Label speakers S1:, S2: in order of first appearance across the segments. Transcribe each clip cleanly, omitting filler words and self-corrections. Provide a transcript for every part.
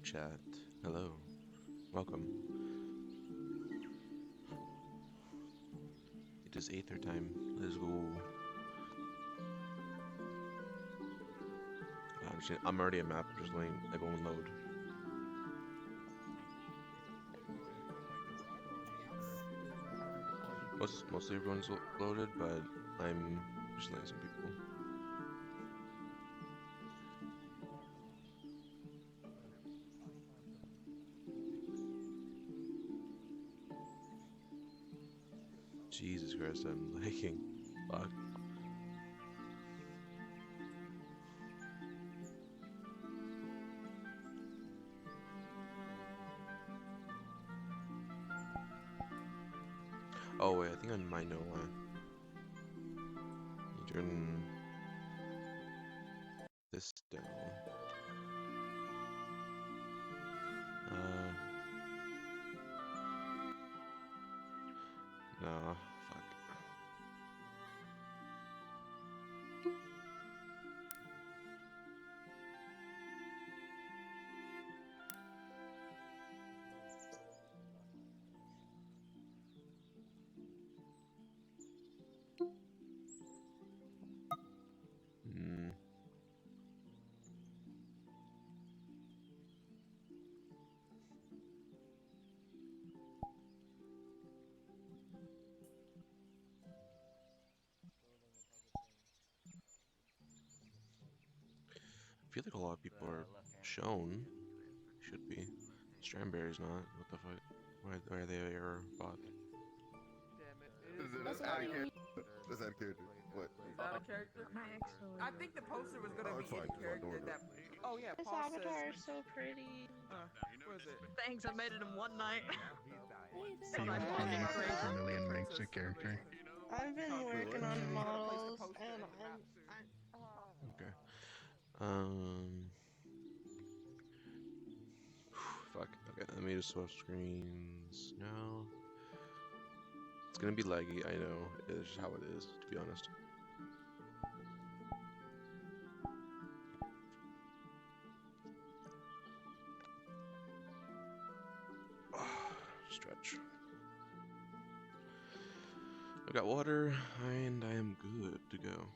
S1: chat. Hello. Welcome. It is Aether time. Let's go. I'm already a map, just letting everyone load. Mostly everyone's loaded, but I'm just letting some people. Jesus Christ, I'm lagging. Fuck. Oh wait, I think I might know why. You turn this down. No, fuck. Hmm. I feel like a lot of people are shown. Should be. Strawberry's not. What the fuck? Why are they your bot?
S2: That's out of character. That's out of character. What?
S3: Out of character?
S4: Actually.
S3: I think the poster was gonna
S2: Oh,
S3: be
S2: it's fine,
S3: in
S2: it's fine, don't
S3: character.
S2: worry
S3: Oh yeah,
S4: This
S3: Paul
S4: avatar
S3: says.
S4: is so pretty.
S3: Where is it?
S5: Thanks, I made it in one night.
S4: Hey,
S5: So
S4: there.
S5: I
S3: Oh,
S5: fucking
S3: yeah.
S5: crazy.
S6: A million makes a character.
S4: I've been working on models and
S1: Okay. Fuck. Okay, let me just swap screens now. It's gonna be laggy, I know. It's just how it is, to be honest. Stretch. I got water, and I am good to go.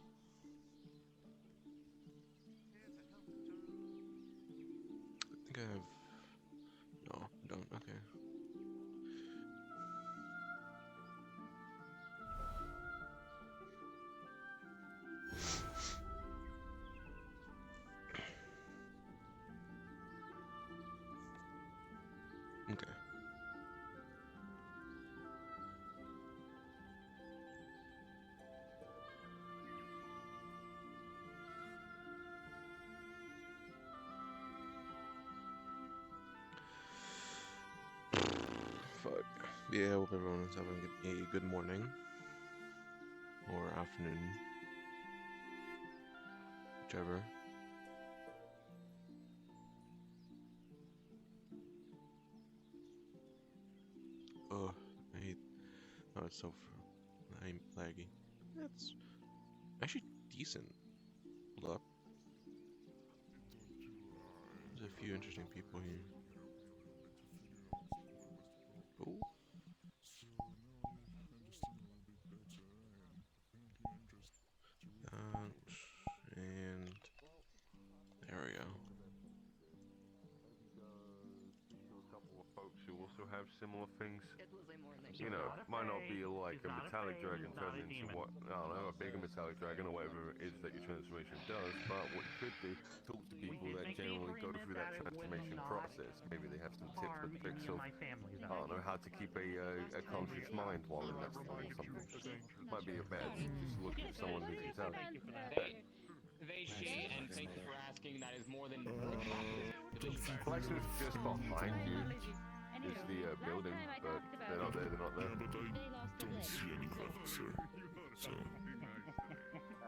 S1: I think I have... No, I don't. Okay. Okay. Fuck. Yeah, I hope everyone is having a good morning. Or afternoon. Whichever. Ugh, I hate... Oh, it's so laggy. That's actually decent. Hold up. There's a few interesting people here. Oh. And there we go.
S7: A couple of folks who also have similar things. You know, might not be like a metallic dragon turned into what, I don't know, a bigger metallic dragon or whatever it is that your transformation does, but what you could do, talk to people that generally go through that transformation process. Maybe they have some tips and tricks of, I don't know, how to keep a conscious mind while in that state or something. Might be a bad thing, just look at someone who can tell.
S8: They, she, and thank you for asking. That is more than.
S7: Collection is just behind you. Is the building, but they're not there. They're not there.
S6: But I don't see any officer. So.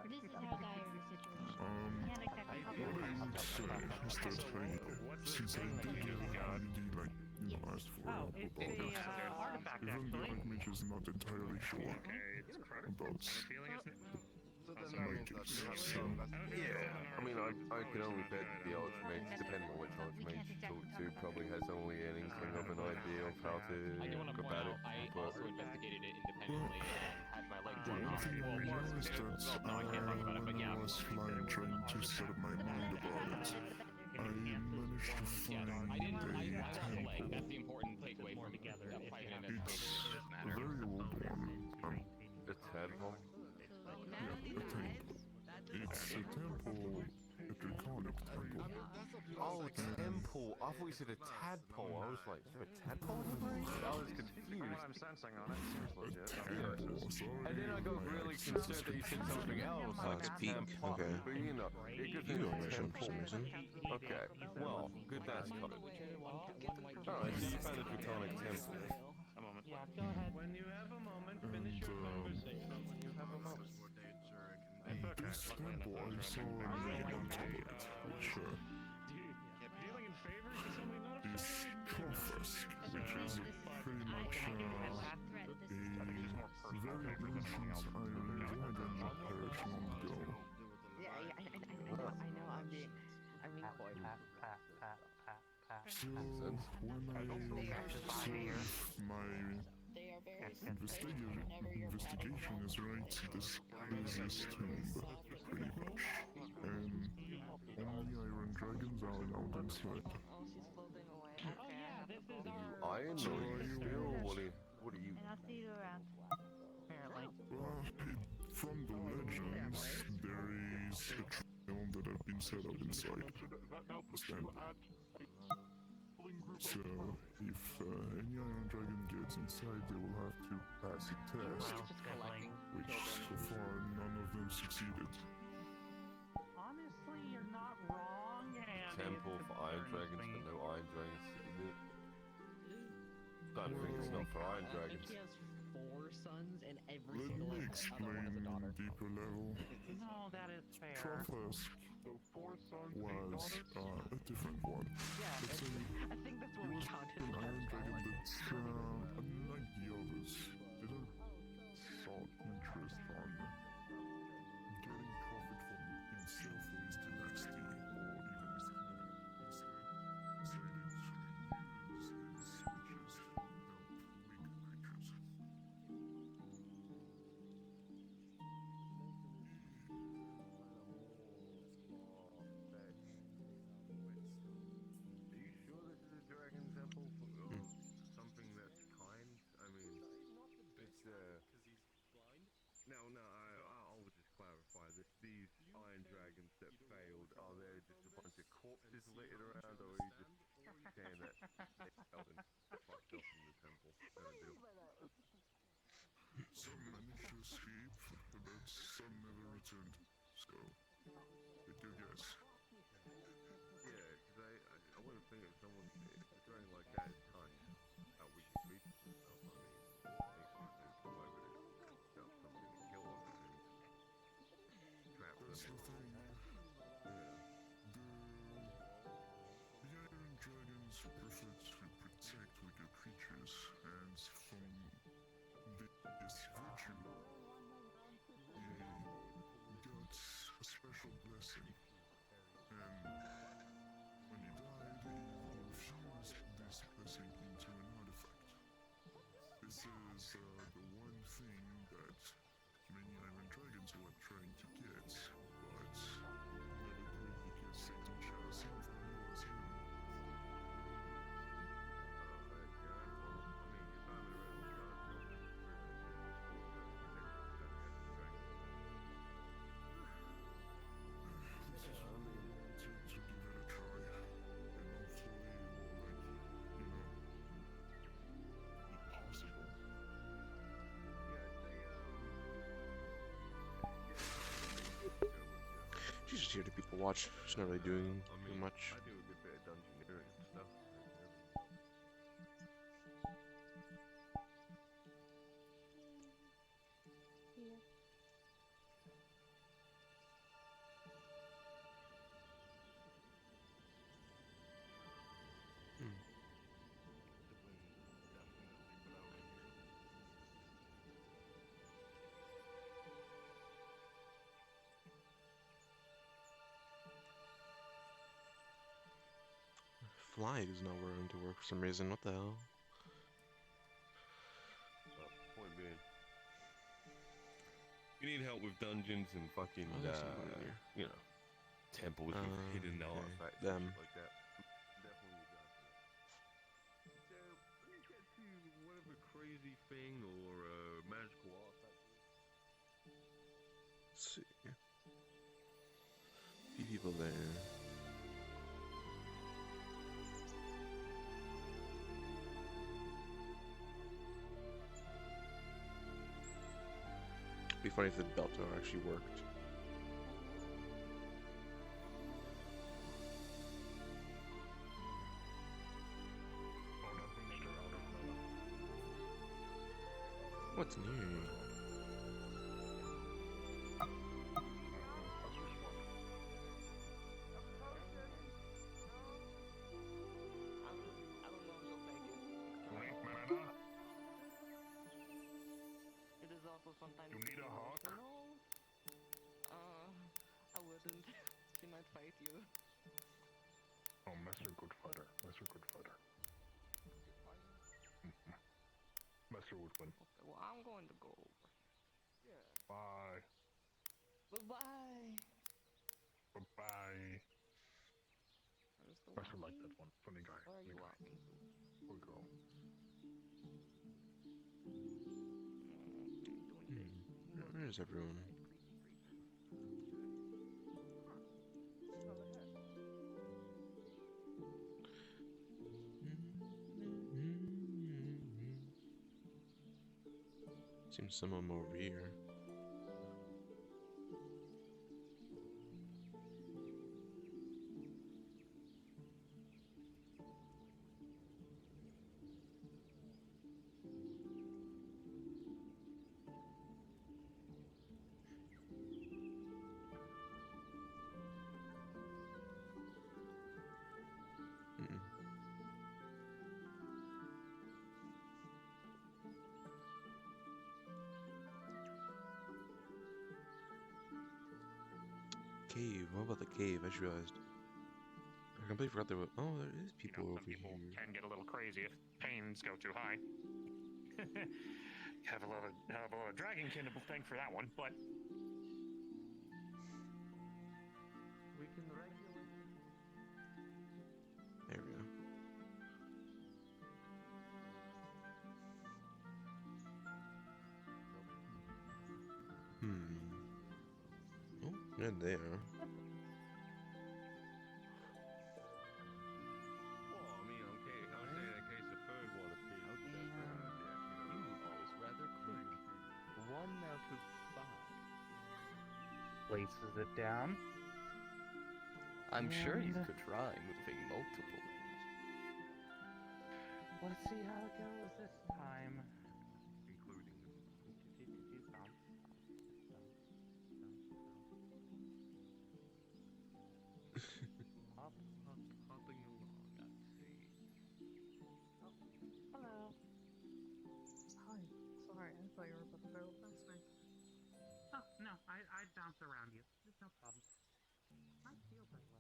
S9: This is how dire the situation.
S6: What I would say is that since I did already asked for help about it, even the archmage is not entirely sure about make it so.
S7: Yeah, I mean, I can only bet that the Archmage, depending on which Archmage you talk to, probably has only an inkling of an idea of how to
S8: I do want to
S7: go
S8: point
S7: about
S8: out,
S7: it.
S8: I
S7: But
S8: also investigated it independently and had my leg
S6: The one thing I know is that
S8: no, I can't talk about it, but
S6: when
S8: yeah.
S6: I was flying, trying to set up my mind about it, I managed to find
S8: I didn't. I lost the leg.
S6: temple.
S8: That's the important takeaway from that private investigation.
S6: It's a very old one.
S7: the tadpole.
S6: Yeah, a temple. It's a temple, a draconic temple.
S7: Oh, temple. I thought you said a tadpole. I was like, is there a tadpole in the place? I was confused.
S3: I'm sensing on it. Seems legit.
S6: Temple, sorry.
S7: And then I got really concerned that you said something else, like
S1: it's
S7: a
S1: peak.
S7: temple.
S1: Okay.
S7: But you know, it could
S1: You
S7: be
S1: go
S7: a
S1: mission for some
S7: temple.
S1: reason.
S7: Okay, well, good that's covered. Alright, so you found a draconic temple.
S3: A moment.
S8: Yeah, go ahead.
S3: When you have a moment,
S6: And,
S3: finish your conversation. When you have a moment.
S6: This temple, I saw a name on top of it, which
S3: Dealing in favors is something not a
S6: is Trophusk, which is pretty much a very ancient iron dragon that perished long ago.
S5: Yeah, I know, I'm being coy.
S6: So when I serve my
S5: They are very
S6: investigation is right, this is his tomb, pretty much. And only iron dragons are allowed inside.
S5: Oh, she's floating away. Okay.
S8: Yeah, this is our.
S7: I know you still. What are you?
S4: And I'll see you around.
S8: Apparently.
S6: From the legends, there is a trail that have been set up inside the temple. So, if any iron dragon gets inside, they will have to pass a test, which so far none of them succeeded.
S8: Honestly, you're not wrong. And
S7: Temple for iron dragons, but no iron dragons succeeded. Don't think it's not for iron dragons.
S5: He has 4 sons and every
S6: Let
S5: single
S6: me
S5: one
S6: explain
S5: has a
S6: in
S5: daughter.
S6: deeper level.
S8: no, that is fair.
S6: Trophusk was a different one. Let's say
S5: I think that's what
S6: he
S5: we
S6: was
S5: counted
S6: an iron
S5: as.
S6: dragon that's, unlike the others, didn't sought interest on getting profit from himself or his dynasty or even his clan. Instead, decided to use his riches to help weaker creatures.
S7: Are you sure this is a dragon temple or something that's kind? I mean, it's No, I'll just clarify this. These iron dragons that failed, are there just a bunch of corpses littered around, or are you just saying that they failed and fucked off from the temple?
S6: Some managed to escape, but some never returned. So, take your guess.
S7: Yeah, because I wouldn't think if someone, if a dragon like that is kind, how we can beat them. I mean, they come over to sell something and kill them and trap them.
S6: That's the thing.
S7: Yeah.
S6: The iron dragons prefer to protect weaker creatures, and from this virtue, he got a special blessing. And when he died, he infused this blessing into an artifact. This is the one thing that many iron dragons were trying to get, but never could because Satan chose him for he was him. To give it a try, and hopefully it will, be possible.
S1: She's just here to people watch. She's not really doing much.
S7: I do a good bit of dungeoneering and stuff.
S1: flag is not working to work for some reason. What the hell?
S7: Point being, you need help with dungeons and fucking,
S1: Oh, there's someone in here.
S7: you know, temples with hidden
S1: Okay.
S7: artifacts
S1: Them.
S7: and shit like that. Definitely need that. So, let me get to whatever crazy thing or magical artifact.
S1: Let's see. Few people there. It'd be funny if the belt tower actually worked. What's new?
S5: It is also sometimes
S6: You need a hawk?
S5: emotional. I wouldn't. She might fight you.
S6: Oh, Master good fighter. Master good fighter. Master would win.
S5: Okay, well, I'm going to go over.
S7: Yeah.
S6: Bye.
S5: Bye-bye.
S6: Bye-bye.
S5: Mr.
S6: Master like
S5: Walkie?
S6: that one. Funny guy.
S5: Where are
S6: Funny
S5: you
S6: guy.
S5: walking to?
S6: Poor girl.
S5: Doing this.
S1: Where's everyone? Seems someone over here. Mm-mm. Cave. What about the cave? I just realized. I completely forgot there was. Oh, there is people
S3: You know,
S1: over
S3: some people
S1: here.
S3: can get a little crazy if pains go too high. have a lot of dragonkin to thank for that one, but
S7: We can regulate.
S1: There we go. Oh, they're there.
S7: Well, I mean, okay, I'll say in case the third one appears.
S10: Is rather quick. 1 out of 5. Places it down. I'm sure you could try moving multiple. Let's see how it goes this time.
S7: Including hopping along, I see.
S4: Hello. Hi. Sorry, I thought you were about to go past me.
S11: Oh, no, I'd bounce around you. There's no problem. I feel that way.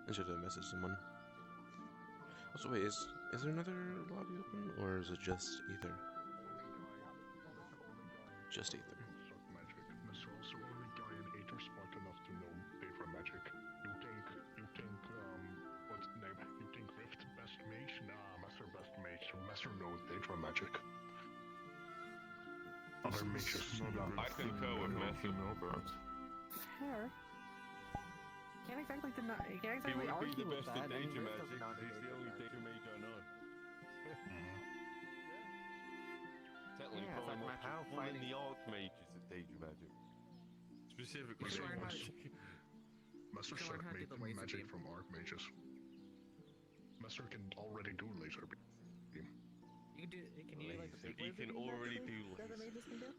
S1: I should have messaged someone. Also, wait, is there another lobby open, or is it just Aether? Just Aether.
S6: Magic. Master also Best Mage? Nah, Master Best Mage. Master knows Daedra magic. Other mages,
S7: I concur with Master.
S10: Fair. Can't exactly deny. You can't
S7: He
S10: exactly
S7: would be
S10: argue
S7: the
S10: with
S7: best
S10: that.
S7: at
S10: I mean,
S7: Daedra
S10: Riz
S7: magic.
S10: doesn't know
S7: He's the only
S10: Daedra.
S7: Daedra mage I know. Technically,
S10: Yeah, it's
S7: probably
S10: like
S7: more
S10: my pal
S7: powerful than
S10: fighting-
S7: the Archmages at Daedra magic. Specifically,
S6: So
S7: Daedra
S6: Master
S7: magic.
S6: Master
S10: You can learn how to do the laser
S6: magic
S10: beam.
S6: from Archmages. Master can already do laser beam.
S10: You can do. Can you do like the big
S7: He
S10: laser
S7: can
S10: beam
S7: already
S10: magically
S7: do
S10: that the
S7: laser.
S10: mages can do?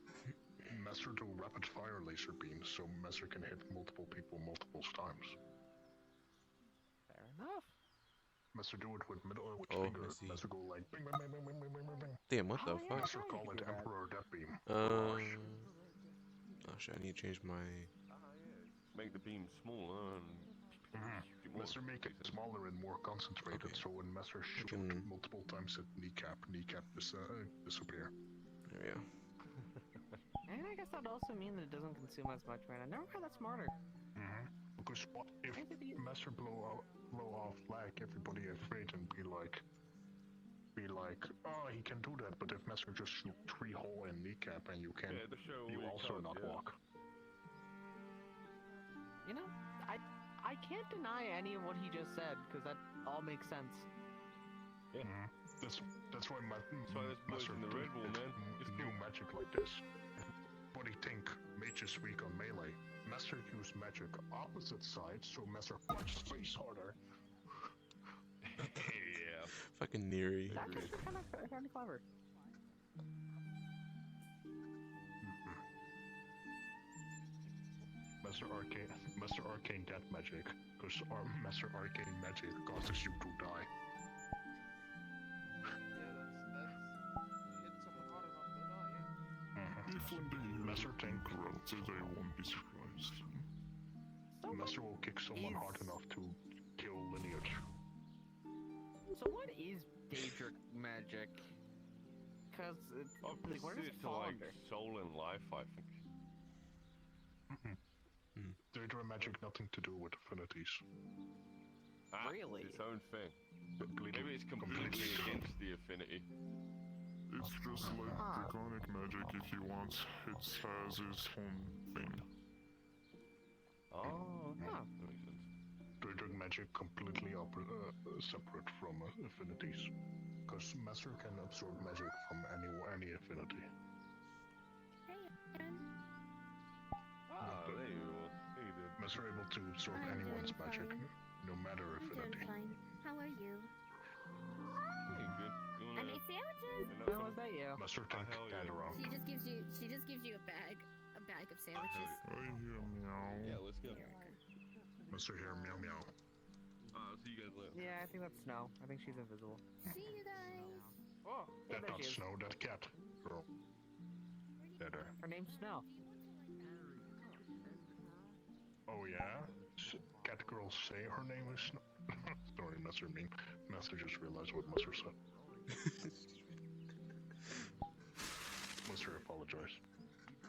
S6: Master do rapid fire laser beams, so Master can hit multiple people multiple times.
S10: Fair enough.
S6: Master do it with middle with
S1: Oh, I
S6: finger.
S1: see.
S6: Master go like bing bing bing bing bing bing bing bing bing.
S1: Damn, what the
S10: Oh, yeah,
S1: fuck?
S6: Master
S10: right, you
S6: call
S10: can
S6: it
S10: do that.
S6: Emperor Death Beam.
S1: Oh shit, I need to change my.
S7: Make the beam smaller and
S6: Master make it smaller and more concentrated,
S1: Okay.
S6: so when Master shoot
S1: can-
S6: multiple times at kneecap disappear.
S1: There we go.
S10: And I guess that also means that it doesn't consume as much mana. Never mind, that's smarter.
S6: Because what if Master blow off lag, everybody afraid and be like, oh, he can do that, but if Master just shoot 3 hole in kneecap and you can,
S7: the show
S6: you
S7: really
S6: also
S7: can't,
S6: not
S7: yeah.
S6: walk.
S10: You know, I can't deny any of what he just said because that all makes sense.
S7: Yeah.
S6: That's why
S7: That's why there's boys
S6: Master
S7: in the Red Bull, man. It's
S6: new
S7: cool.
S6: magic like this. Everybody think mage is weak on melee. Master use magic opposite side, so Master punch face harder.
S7: Yeah.
S1: Fucking Neri.
S10: That's actually kind of clever.
S6: Master Arcane Death Magic, because Master Arcane Magic causes you to die. If one day Master Tank growth, they won't be surprised. Master will kick someone hard enough to kill lineage.
S10: So what is Daedric magic? Because like, where does it
S7: Opposite to
S10: fall
S7: like
S10: under?
S7: soul and life, I think.
S6: Daedra magic nothing to do with affinities.
S10: Really?
S7: Its own thing. Maybe it's completely against the affinity.
S6: It's just like draconic magic if you want. It has its own thing.
S7: Oh,
S10: Huh.
S7: that makes sense.
S6: Daedric magic completely separate from affinities. Because Master can absorb magic from any affinity.
S7: Ah, there you go. There you go.
S6: Master able to absorb
S9: I'm
S6: anyone's
S9: doing
S6: magic,
S9: fine.
S6: no matter
S9: I'm doing
S6: affinity.
S9: fine. How are you?
S7: Hey, good. You
S9: I
S7: wanna...
S9: made sandwiches.
S10: Oh, was that you?
S6: Master can
S7: hell yeah.
S6: gather around.
S9: She just gives you a bag of sandwiches.
S6: I hear meow.
S7: Yeah, let's go.
S6: Master hear meow meow.
S7: See you guys later.
S10: Yeah, I think that's Snow. I think she's invisible.
S9: See you guys.
S10: Oh, yeah,
S6: That
S10: there
S6: not
S10: she is.
S6: Snow, that cat. Girl. There.
S10: Her name's Snow.
S6: Oh yeah? Cat girl say her name is Snow? Sorry, Master mean. Master just realized what Master said. Master apologize.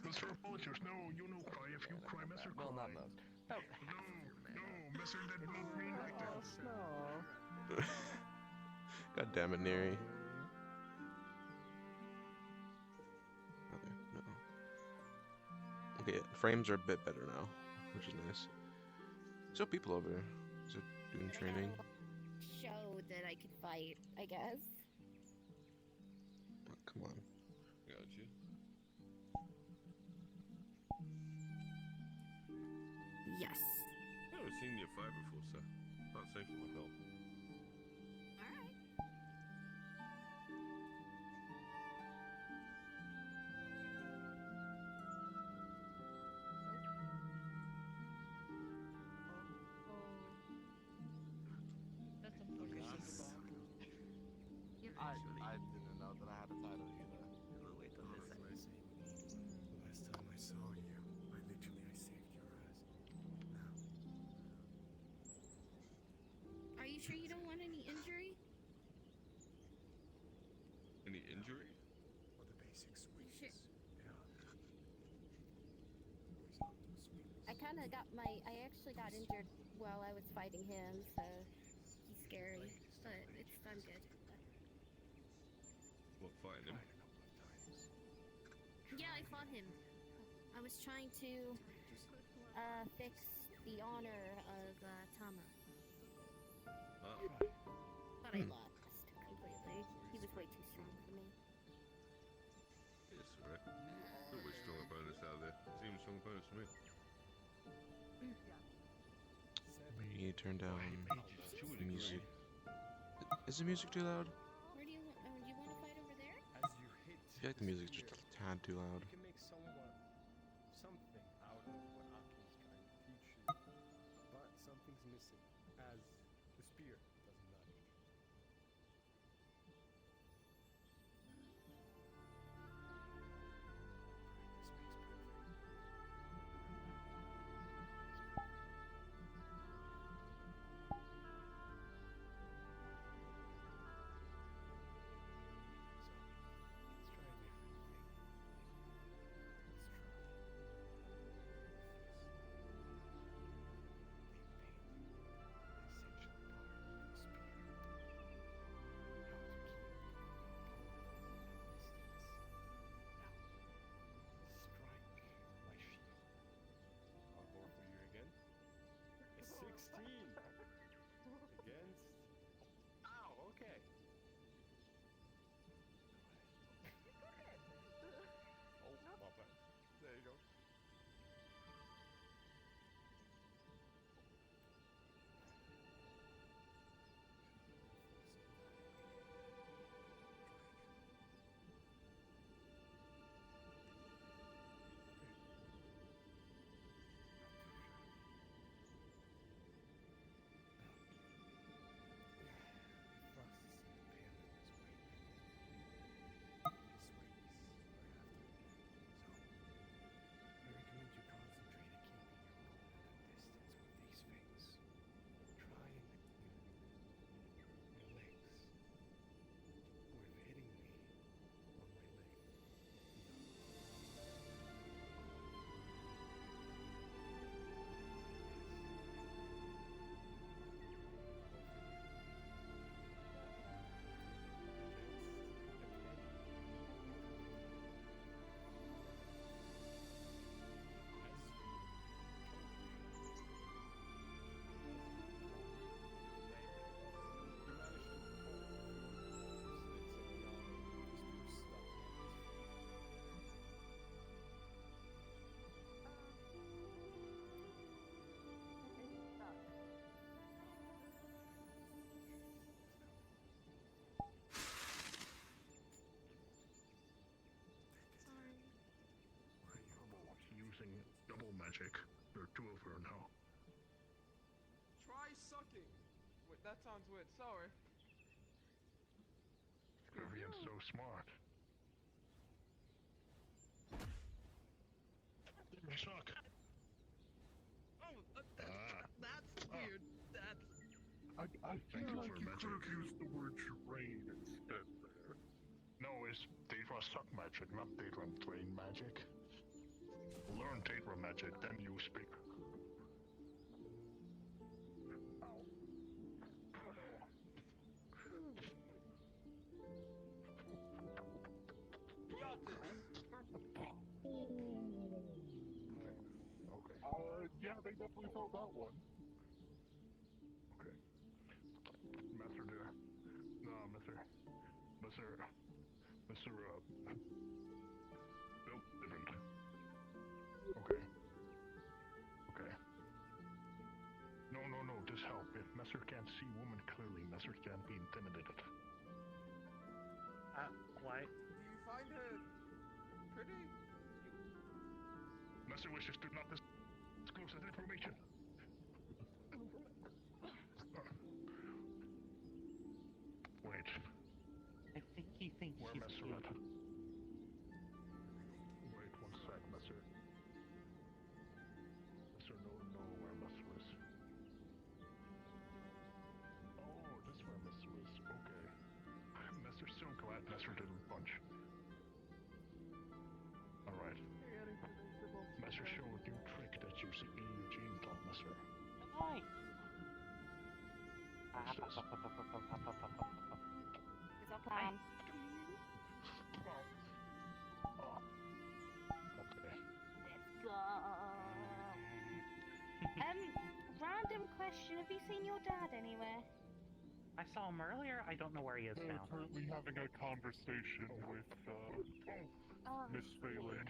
S6: Master apologize. No, you no cry. If you cry, Master cry.
S10: Well, not most. Oh,
S6: No, Master did not mean like that.
S10: oh, Snow.
S1: God damn it, Neri. Okay, no. Okay, yeah, frames are a bit better now, which is nice. Still people over there. Is it doing training?
S9: Show that I could fight, I guess.
S1: Oh, come on.
S7: Got you.
S9: Yes.
S7: I've never seen you fight before, sir. Not safe for my belt.
S9: Alright.
S5: That's unfortunate.
S2: I didn't know that I had a title either.
S12: Wait till this ends. The last time I saw you, I saved your ass.
S9: Are you sure you don't want any injury?
S7: Any injury?
S12: Or the basics weakness.
S9: Sure.
S12: Yeah.
S9: I actually got injured while I was fighting him, so he's scary. But it's I'm good.
S7: What, fighting him?
S9: Yeah, I fought him. I was trying to fix the honor of Tama.
S7: Oh.
S9: But I lost completely. He was way too strong for me.
S7: It's alright. There's always strong opponents out there. There's even strong opponents for me.
S1: We need to turn down the music. Is the music too loud?
S9: Where do you want? Oh, you want to fight over there?
S12: As you hit
S1: I feel like the music's just a tad too loud.
S12: you can make something out of what Aki's trying to teach you. But something's missing, as the spear does not. I'll go for you again. A 16 against. Ow, okay. Oh, my bad. There you go.
S6: Using double magic. There are two of her now.
S2: Try sucking. Wait, that sounds weird. Sorry.
S6: Vivian's so smart. Let me suck.
S10: Oh, that's weird. That's.
S6: I feel like you could have used the word drain instead there. No, it's Daedra suck magic, not Daedra drain magic. Learn Daedra magic, then you speak. Ow. Okay. Yeah, they definitely felt that one. Okay. Master there. No, Mr. Nope, different. Okay. Okay. No, this help. If Messer can't see woman clearly, Messer can't be intimidated.
S11: Why?
S2: Do you find her pretty?
S6: Messer wishes to not disclose that information. Wait.
S11: I think he thinks
S6: Where
S11: she's
S6: Messer
S11: cute.
S6: at? Wait one sec, Messer. Messer, no, where Messer is. Oh, this is where Messer is. Okay. Messer's so glad Messer didn't punch. Alright. Messer showed a new trick that Eugene taught Messer.
S11: Why?
S6: What's this?
S9: plan.
S3: Okay.
S9: Let's go. Random question. Have you seen your dad anywhere?
S11: I saw him earlier. I don't know where he is
S6: They're
S11: now.
S6: currently having a conversation with Miss Phelan.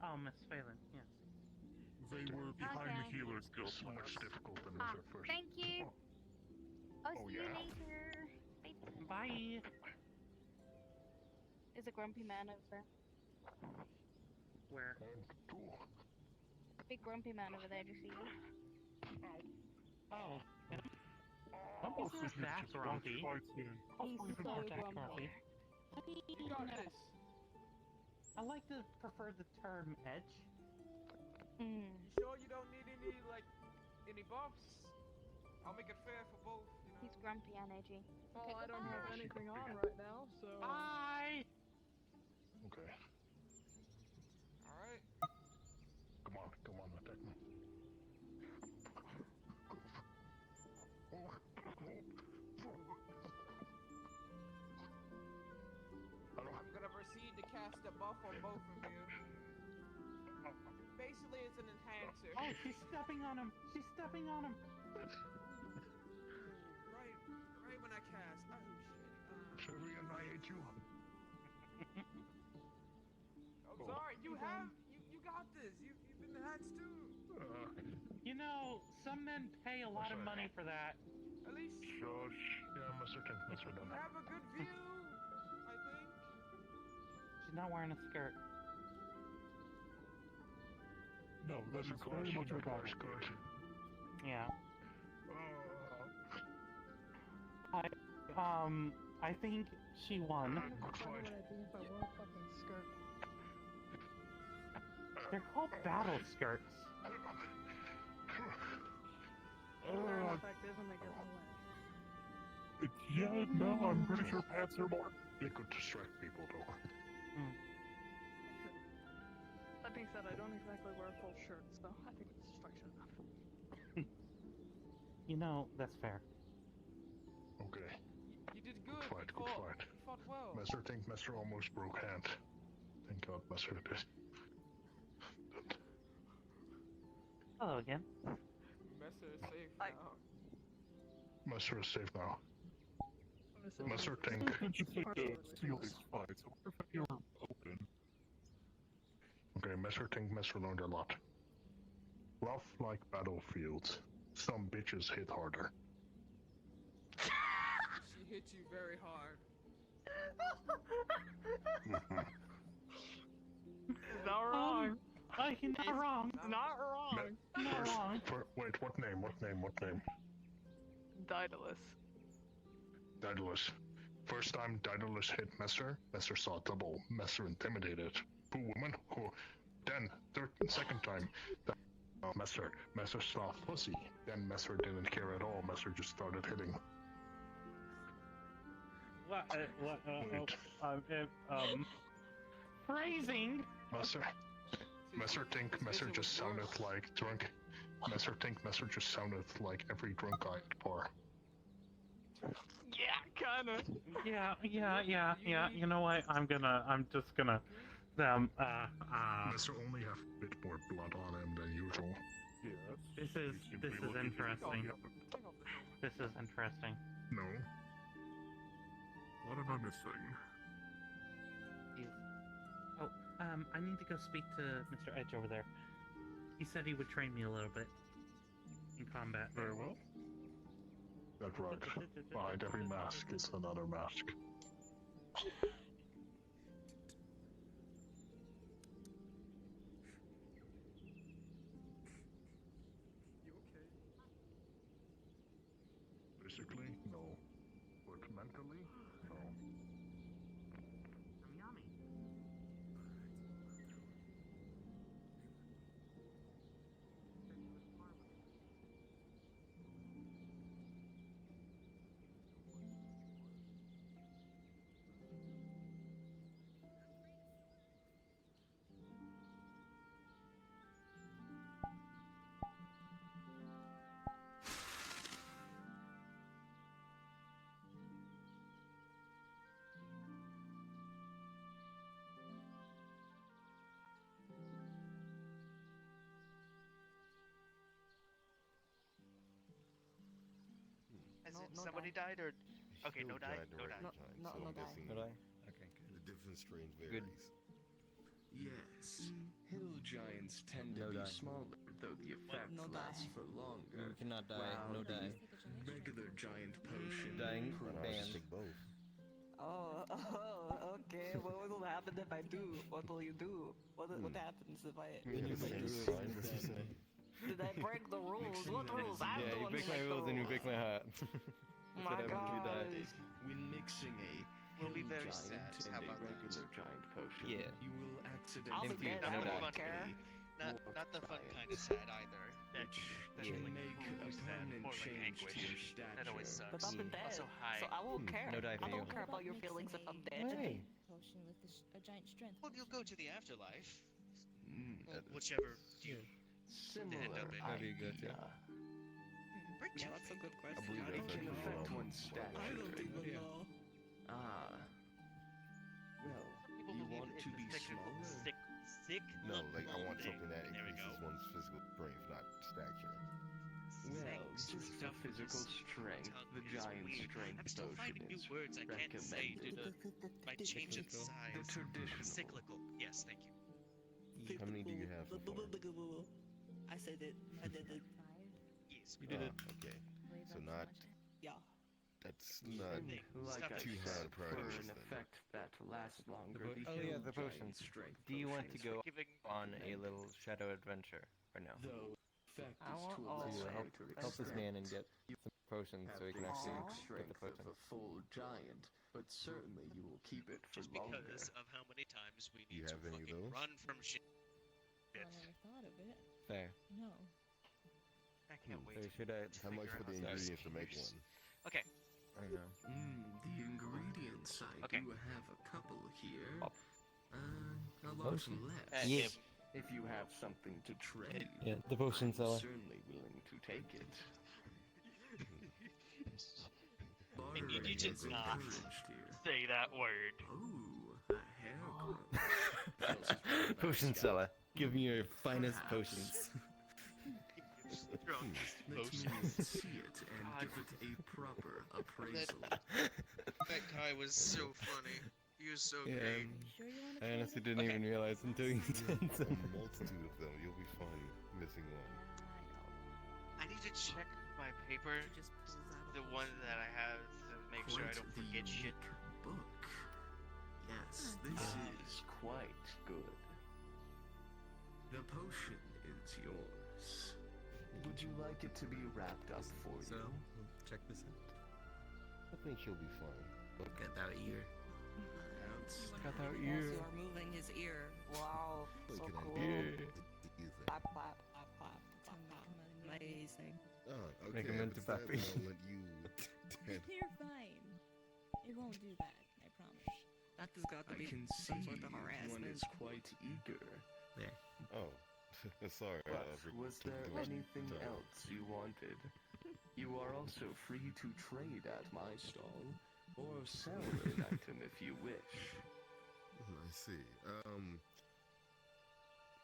S11: Oh, Miss Phelan, yes.
S6: They were behind the
S9: Okay.
S6: healer's guild
S3: So much
S6: class.
S3: difficult than was our first.
S9: Thank you. I'll
S3: Oh,
S9: see you
S3: yeah?
S9: later.
S11: Bye.
S9: There's a grumpy man over there.
S11: Where?
S9: Big grumpy man over there. Do you see him?
S11: Oh.
S6: Oh,
S11: He's not that grumpy.
S9: He's so grumpy.
S2: You got this.
S11: I like to prefer the term edge.
S9: Mm.
S2: You sure you don't need any buffs? I'll make it fair for both, you know.
S9: He's grumpy and edgy.
S4: Well,
S9: Okay,
S4: I don't
S9: goodbye.
S4: have anything on right now, so.
S11: Bye.
S3: Okay.
S2: Alright.
S3: Come on, attack me.
S2: I'm gonna proceed to cast a buff on both of you. Basically, it's an enhancer.
S11: Oh, she's stepping on him. She's stepping on him.
S2: Right when I cast. Oh shit.
S3: Shall we annihilate you?
S2: I'm sorry. You got this. You've been enhanced too.
S11: You know, some men pay a lot of money for that.
S2: At least
S3: Shush. Yeah, Mr. King, Mr.
S2: you
S3: Dunn.
S2: have a good view. I think.
S11: She's not wearing a skirt.
S6: No, that is very much a dark
S3: skirt.
S11: Yeah. I think she won.
S3: Good
S4: What
S3: fight.
S4: would I do if I wore a fucking skirt?
S11: They're called battle skirts.
S4: They're ineffective and they get in the way.
S6: Yeah, no, I'm pretty sure pants are more.
S3: They could distract people, though.
S4: That being said, I don't exactly wear full shirts, so I think it's distraction enough.
S11: You know, that's fair.
S3: Okay.
S2: You did good.
S3: Good fight,
S2: You
S3: good
S2: fought,
S3: fight.
S2: you fought well.
S3: Messer almost broke hand. Thank God Messer did.
S11: Hello again.
S2: Messer is safe now.
S3: Messer is safe now.
S4: I'm gonna say
S3: Messer Tink.
S6: I just like to seal these fights. I wonder if you're open.
S3: Okay, Messer Tink, Messer learned a lot. Rough like battlefields. Some bitches hit harder.
S2: She hit you very hard.
S4: Not wrong.
S11: Not wrong.
S4: Not wrong.
S11: Not wrong.
S3: Wait, what name?
S4: Daedalus.
S3: Daedalus. First time Daedalus hit Messer saw double. Messer intimidated. Two women. Oh. Then, second time, Messer saw pussy. Then Messer didn't care at all. Messer just started hitting.
S11: Phrasing.
S3: Messer think Messer just sounded like drunk. Messer think Messer just sounded like every drunk guy at bar.
S4: Yeah, kinda.
S11: Yeah. You know what? I'm just gonna.
S3: Messer only have a bit more blood on him than usual.
S11: This is interesting. This is interesting.
S3: No.
S6: What am I missing?
S11: Oh, I need to go speak to Mr. Edge over there. He said he would train me a little bit in combat.
S6: Very well.
S3: That's right. Behind every mask is another mask.
S2: You okay?
S3: Physically, no. But mentally, no.
S11: Yummy.
S13: somebody died or? Okay, no die.
S7: Giant,
S13: No
S7: regular
S13: die.
S7: giant,
S5: no-
S7: so
S5: no
S7: I'm
S5: die.
S7: guessing
S5: No
S12: die? Okay, good.
S7: the different strains
S12: Good.
S7: varies.
S14: Yes, hill giants tend to
S12: No
S14: be
S12: die.
S14: smaller, though the effect
S5: No
S14: lasts
S5: die.
S14: for longer.
S12: You cannot die.
S14: While
S12: No
S14: the
S12: die.
S14: regular giant potion
S12: Dying.
S7: I know, I
S12: Banned.
S7: should take both.
S5: Oh, okay. What will happen if I do? What will you do? What happens if I?
S12: When you
S7: the
S12: break
S7: same
S12: the rules,
S7: sign,
S12: then-
S7: as you said.
S5: Did I break the rules? What rules? I'm
S12: Yeah,
S5: the
S12: you
S5: one
S12: break
S5: who
S12: my
S5: make the
S12: rules and you
S5: rules.
S12: break my heart.
S5: Oh
S12: That's what
S5: my
S12: happens if you die.
S5: gosh.
S14: When mixing a
S13: We'll be
S14: hill
S13: very
S14: giant
S13: sad.
S14: and
S13: How
S14: a
S13: about that?
S14: regular giant potion,
S12: Yeah.
S14: you will
S5: I'll
S14: accidentally
S5: be dead. I
S12: no
S5: don't
S12: die.
S5: care.
S13: Not the fun kind of sad either. That
S14: can
S13: like
S14: make a
S13: sad,
S14: permanent
S13: more like
S14: change to your
S13: anguish.
S14: stature.
S13: That always
S5: But
S13: sucks.
S5: I'm dead.
S13: Also, hi.
S5: So I won't care.
S12: No die for
S5: I don't
S12: you.
S5: care about your feelings if I'm dead.
S12: Hey.
S15: Potion with a giant strength.
S13: Well, you'll go to the afterlife.
S14: Mm,
S13: Well, whichever you
S14: similar
S13: end up in.
S12: Where do you go to?
S14: idea.
S5: Yeah, that's a good
S7: I
S5: question.
S7: believe
S14: It
S7: that's
S14: can
S7: actually
S14: affect
S7: wrong.
S14: one's stature. Ah. Well,
S13: People
S14: you
S13: believe
S14: want
S13: it's
S14: to
S13: a
S14: be
S13: technical
S14: smaller?
S13: sick
S7: No, like I want
S13: thing.
S7: something that
S13: There we
S7: increases
S13: go.
S7: one's physical strength, not stature.
S14: Well,
S13: Thanks.
S14: just for
S13: Stuff
S14: physical
S13: is
S14: strength,
S13: tongue
S14: the
S13: is
S14: giant
S13: weird.
S14: strength
S13: I'm still
S14: potion
S13: finding new
S14: is
S13: words I can't say due to my change in
S14: The
S13: size.
S14: traditional.
S13: Cyclical. Yes, thank you.
S7: How many do you have so far?
S5: I said it. I did it.
S13: Yes.
S12: You did it.
S7: Okay, so not.
S5: Yeah.
S7: That's not
S13: Thing.
S14: Like
S13: Stuff
S14: I
S7: too
S14: said,
S7: hard
S14: for
S7: priorities
S14: an
S7: then.
S14: effect that lasts longer,
S12: po-
S14: the
S12: oh, yeah,
S14: hill
S12: the
S14: giant
S12: potions.
S14: strength
S12: Do you want to
S14: potion
S12: go
S14: is
S13: Giving
S12: on a little shadow adventure or no?
S14: Though effect
S5: I
S14: is
S5: want
S14: to a
S5: all
S12: To
S14: lesser
S12: help,
S14: extent.
S12: help this man and get some potions so he can actually
S14: Exact
S12: get the
S14: strength of
S12: potion.
S14: a full giant, but certainly you will keep it for
S13: just
S14: longer.
S13: because of how many times we
S7: You
S13: need to
S7: have any of
S13: fucking
S7: those?
S13: run from shit.
S15: I never thought of it.
S12: Fair.
S15: No.
S13: I can't wait.
S12: So should I?
S7: How much for the
S13: figure out
S7: ingredients to make
S13: those.
S7: one?
S13: Okay.
S12: I don't know.
S14: The ingredients I
S13: Okay.
S14: do have a couple here.
S12: Oh.
S14: A lot
S12: Potion.
S14: less.
S12: Yeah.
S14: If you have something to trade,
S12: Yeah, the potion
S14: I'm
S12: seller.
S14: certainly willing to take it.
S13: And you
S14: Bartering
S13: did
S14: is
S13: not
S14: encouraged here.
S13: say that word.
S14: Ooh, a hair growth.
S12: Potion seller. Give me your finest
S14: Perhaps.
S12: potions.
S13: Drunk
S14: Let
S13: potion.
S14: me see it and
S13: God.
S14: give it a proper appraisal.
S13: That guy was so funny. He was so
S12: Yeah,
S13: great.
S15: Sure you want to
S12: I
S15: try
S12: honestly
S15: it?
S12: didn't
S13: Okay.
S12: even realize until you said
S7: A
S12: so.
S7: multitude of them. You'll be fine missing one.
S13: I need to check my paper,
S5: She just pulls out
S13: the one that I have, to make sure I
S14: Quite
S13: don't
S14: the
S13: forget shit.
S14: unique book. Yes, this is quite good. The potion is yours. Would you like it to be wrapped up for
S12: So,
S14: you?
S12: check this out.
S7: I think she'll be fine.
S12: Look at that ear.
S14: That's
S12: Got that
S5: Yes,
S12: ear.
S5: you are moving his ear. Wow,
S7: Look
S5: so
S7: at that
S5: cool.
S12: ear.
S5: Clap, clap, clap, clap.
S15: Tell me, come on, make it.
S5: Amazing.
S7: Oh, okay.
S12: Make him
S7: if
S12: into
S7: it's that,
S12: Pappy.
S7: I'll let you.
S15: You're fine. It won't do that. I promise.
S5: That has got to
S14: I
S5: be
S14: can
S5: some
S14: see
S5: sort of
S14: one
S5: harassment.
S14: is quite eager.
S12: There.
S7: Oh, sorry.
S14: But
S7: I
S14: was there anything else you wanted? You are also free to trade at my stall, or sell an item if you wish.
S7: I see.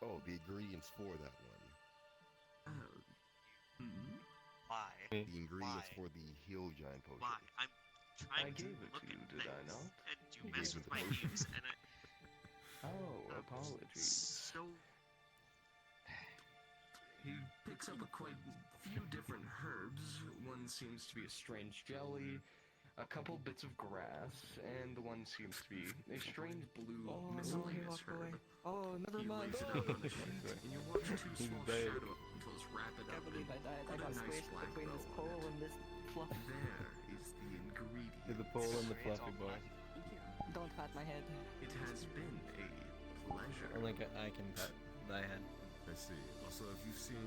S7: Oh, the ingredients for that one.
S13: Why?
S7: The ingredients
S13: Why?
S7: for the hill giant potion.
S13: Why? I'm
S14: I
S13: trying to
S14: gave it
S13: look
S14: to you,
S13: at
S14: did I
S13: things,
S14: not?
S13: and you
S7: You
S13: mess
S7: gave
S13: with
S7: me
S13: my
S7: the potion.
S13: names, and
S14: Oh, apologies.
S13: so
S14: He picks up a quite few different herbs. One seems to be a strange jelly, a couple bits of grass, and one seems to be a strange blue miscellaneous herb.
S5: Oh, never
S14: He
S5: mind.
S14: lays it out on the sheet, and you watch two
S12: He's
S14: small
S12: dead.
S14: shadow elementals wrap it
S5: I
S14: up
S5: can't believe I
S14: and
S5: died. I
S14: put a
S5: got
S14: nice
S5: squished
S14: black
S5: between this
S14: bow
S5: pole
S14: on
S5: and this fluff.
S14: it. There is the ingredient.
S12: You're the pole and the fluffy boy.
S5: Don't pat my head.
S14: It has been a pleasure.
S12: Only I can pat thy head.
S7: I see. Also, if you've seen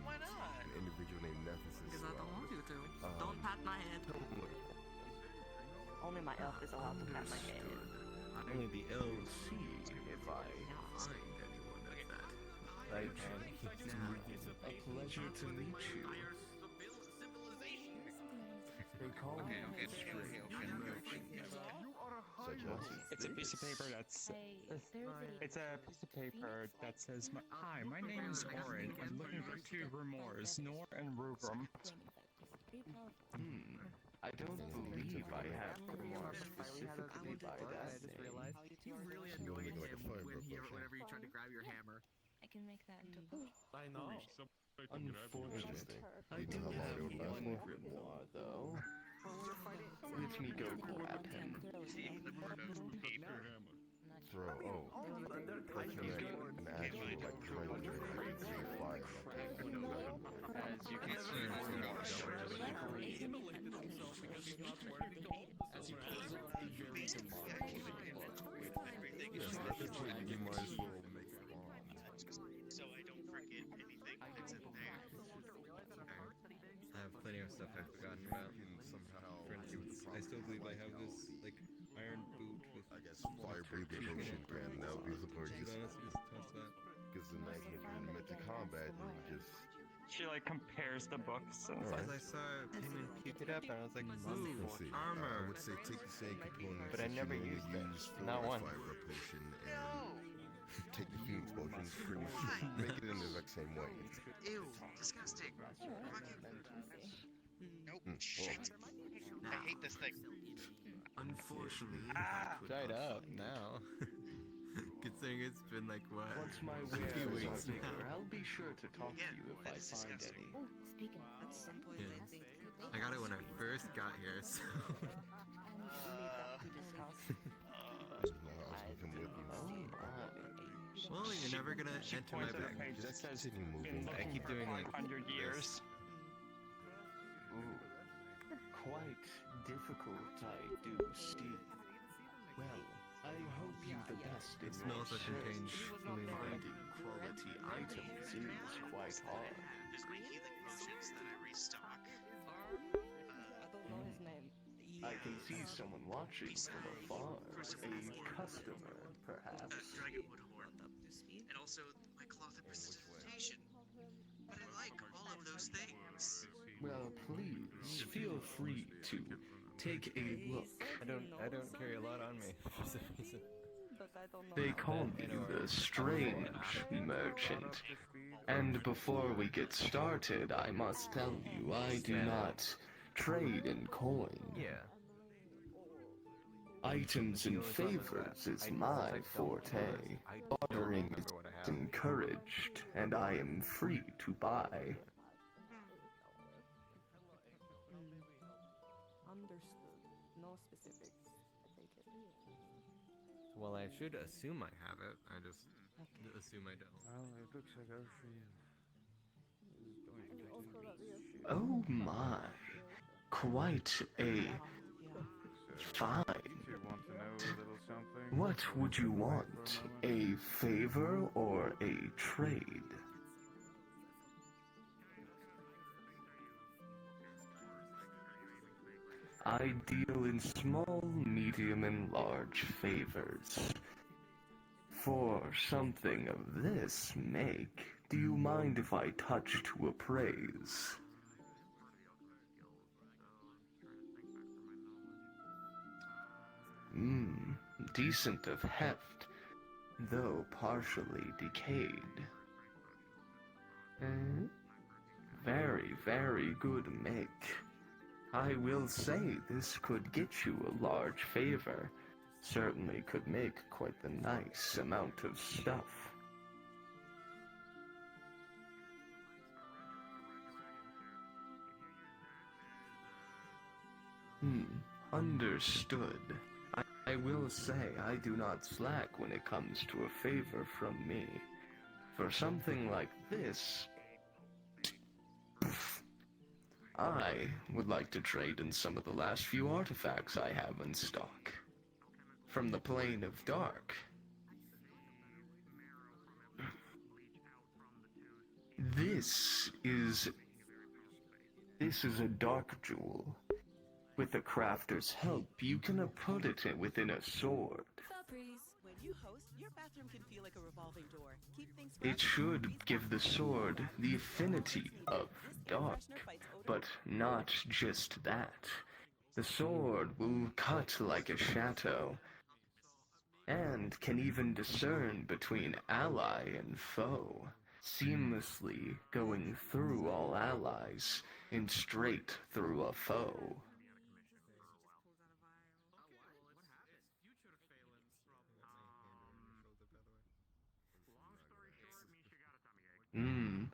S13: why not?
S7: an individual named Nephesis,
S5: Because I don't want you to. Don't pat my head. Only my elf is allowed to pat my head.
S12: Only the
S14: We'll
S12: elves.
S14: see if I find anyone of that.
S12: I
S14: Now, a pleasure to meet you. They call me
S16: It's a piece of paper that's. It's a piece of paper that says, "Hi, my name is Orin. I'm looking for two grimoires, Nor and Rubrum."
S14: I don't believe I have grimoire specifically by that name.
S10: You really annoyed him whenever you tried to grab your hammer.
S15: I can make that into a potion.
S12: I know.
S14: Unfortunately, I do have one grimoire, though. Let me go grab him.
S7: Throw, oh. Connect an actual, like, Chronicles crazy fire.
S14: As you can see, as he pulls out a very demonic book with
S7: Yes, you might as well make a bomb.
S13: So I don't forget anything that's in there.
S17: I have plenty of stuff I've forgotten about. For instance, I still believe I have this, like, iron boot with,
S7: I guess, fire breathing potion, and that would be the part
S17: just toss that.
S7: Because the night when you're in mental combat, and you just...
S16: She like compares the books and
S17: As I saw him pick it up, and I was like, ooh, armor.
S7: I would say take the same components
S17: But I
S7: that
S17: never
S7: you
S17: used
S7: normally
S17: it.
S7: use for
S17: Not
S7: a
S17: one.
S7: fire potion and take the Phoenix potion, pretty much make it in the exact same way.
S13: Ew, disgusting. Nope, shit. I hate this thing.
S17: Unfortunately, dried up now. Considering it's been like what?
S14: Once my
S17: a few
S14: wares
S17: weeks
S14: are bigger,
S17: now.
S14: I'll be sure to talk to you if I find any.
S9: Oh, speaking of,
S5: At some point,
S17: Yeah.
S5: I think
S17: I got it when I first got here, so.
S5: we need that to discuss.
S7: Come with me.
S17: Well, you're never gonna enter my bag.
S16: That says
S7: Continue moving.
S17: I keep doing like
S16: 100 years.
S14: Ooh, quite difficult, I do see. Well, I hope you the best.
S17: It smells like contains fluid.
S14: Finding quality items is quite hard.
S13: There's my healing potions that I restock.
S5: I don't know his name.
S14: I can see someone watching from afar. A customer, perhaps.
S13: Dragonwood horn. And also my cloth of precipitation. But I like all of those things.
S14: Well, please feel free to take a look.
S17: I don't carry a lot on me for some reason.
S5: But I don't know.
S14: They call me the Strange Merchant. And before we get started, I must tell you I do not trade in coin.
S17: Yeah.
S14: Items and favors is my forte. Bartering is encouraged, and I am free to buy.
S5: Understood. No specifics. I take it.
S17: Well, I should assume I have it. I just assume I don't.
S2: Well, it looks like our friend is going to take a shit.
S14: Oh my, quite a find.
S2: You want to know a little something?
S14: What would you want? A favor or a trade? I deal in small, medium, and large favors. For something of this make, do you mind if I touch to appraise? Decent of heft, though partially decayed. Very, very good make. I will say this could get you a large favor. Certainly could make quite the nice amount of stuff. Understood. I will say I do not slack when it comes to a favor from me. For something like this, I would like to trade in some of the last few artifacts I have in stock. From the Plane of Dark. This is a dark jewel. With the crafter's help, you can put it within a sword.
S18: When you host, your bathroom can feel like a revolving door. Keep things
S14: It should give the sword the affinity of dark, but not just that. The sword will cut like a shadow, and can even discern between ally and foe, seamlessly going through all allies and straight through a foe. Hmm.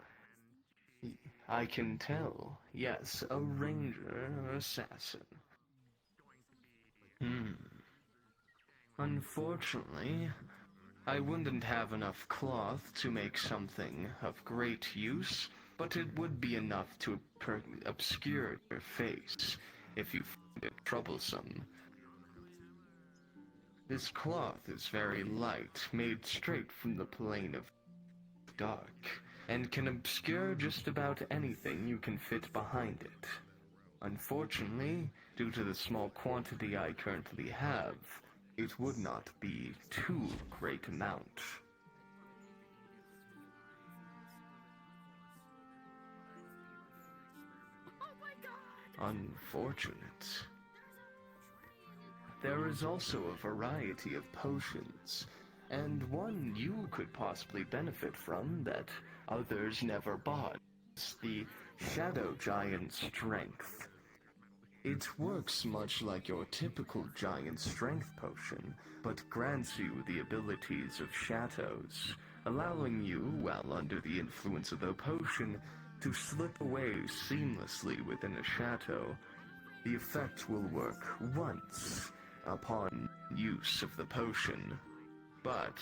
S14: I can tell. Yes, a ranger assassin. Hmm. Unfortunately, I wouldn't have enough cloth to make something of great use, but it would be enough to obscure your face if you find it troublesome. This cloth is very light, made straight from the plane of dark, and can obscure just about anything you can fit behind it. Unfortunately, due to the small quantity I currently have, it would not be too great amount. Unfortunate. There is also a variety of potions, and one you could possibly benefit from that others never bought. It's the Shadow Giant Strength. It works much like your typical Giant Strength potion, but grants you the abilities of shadows, allowing you, while under the influence of the potion, to slip away seamlessly within a shadow. The effect will work once upon use of the potion, but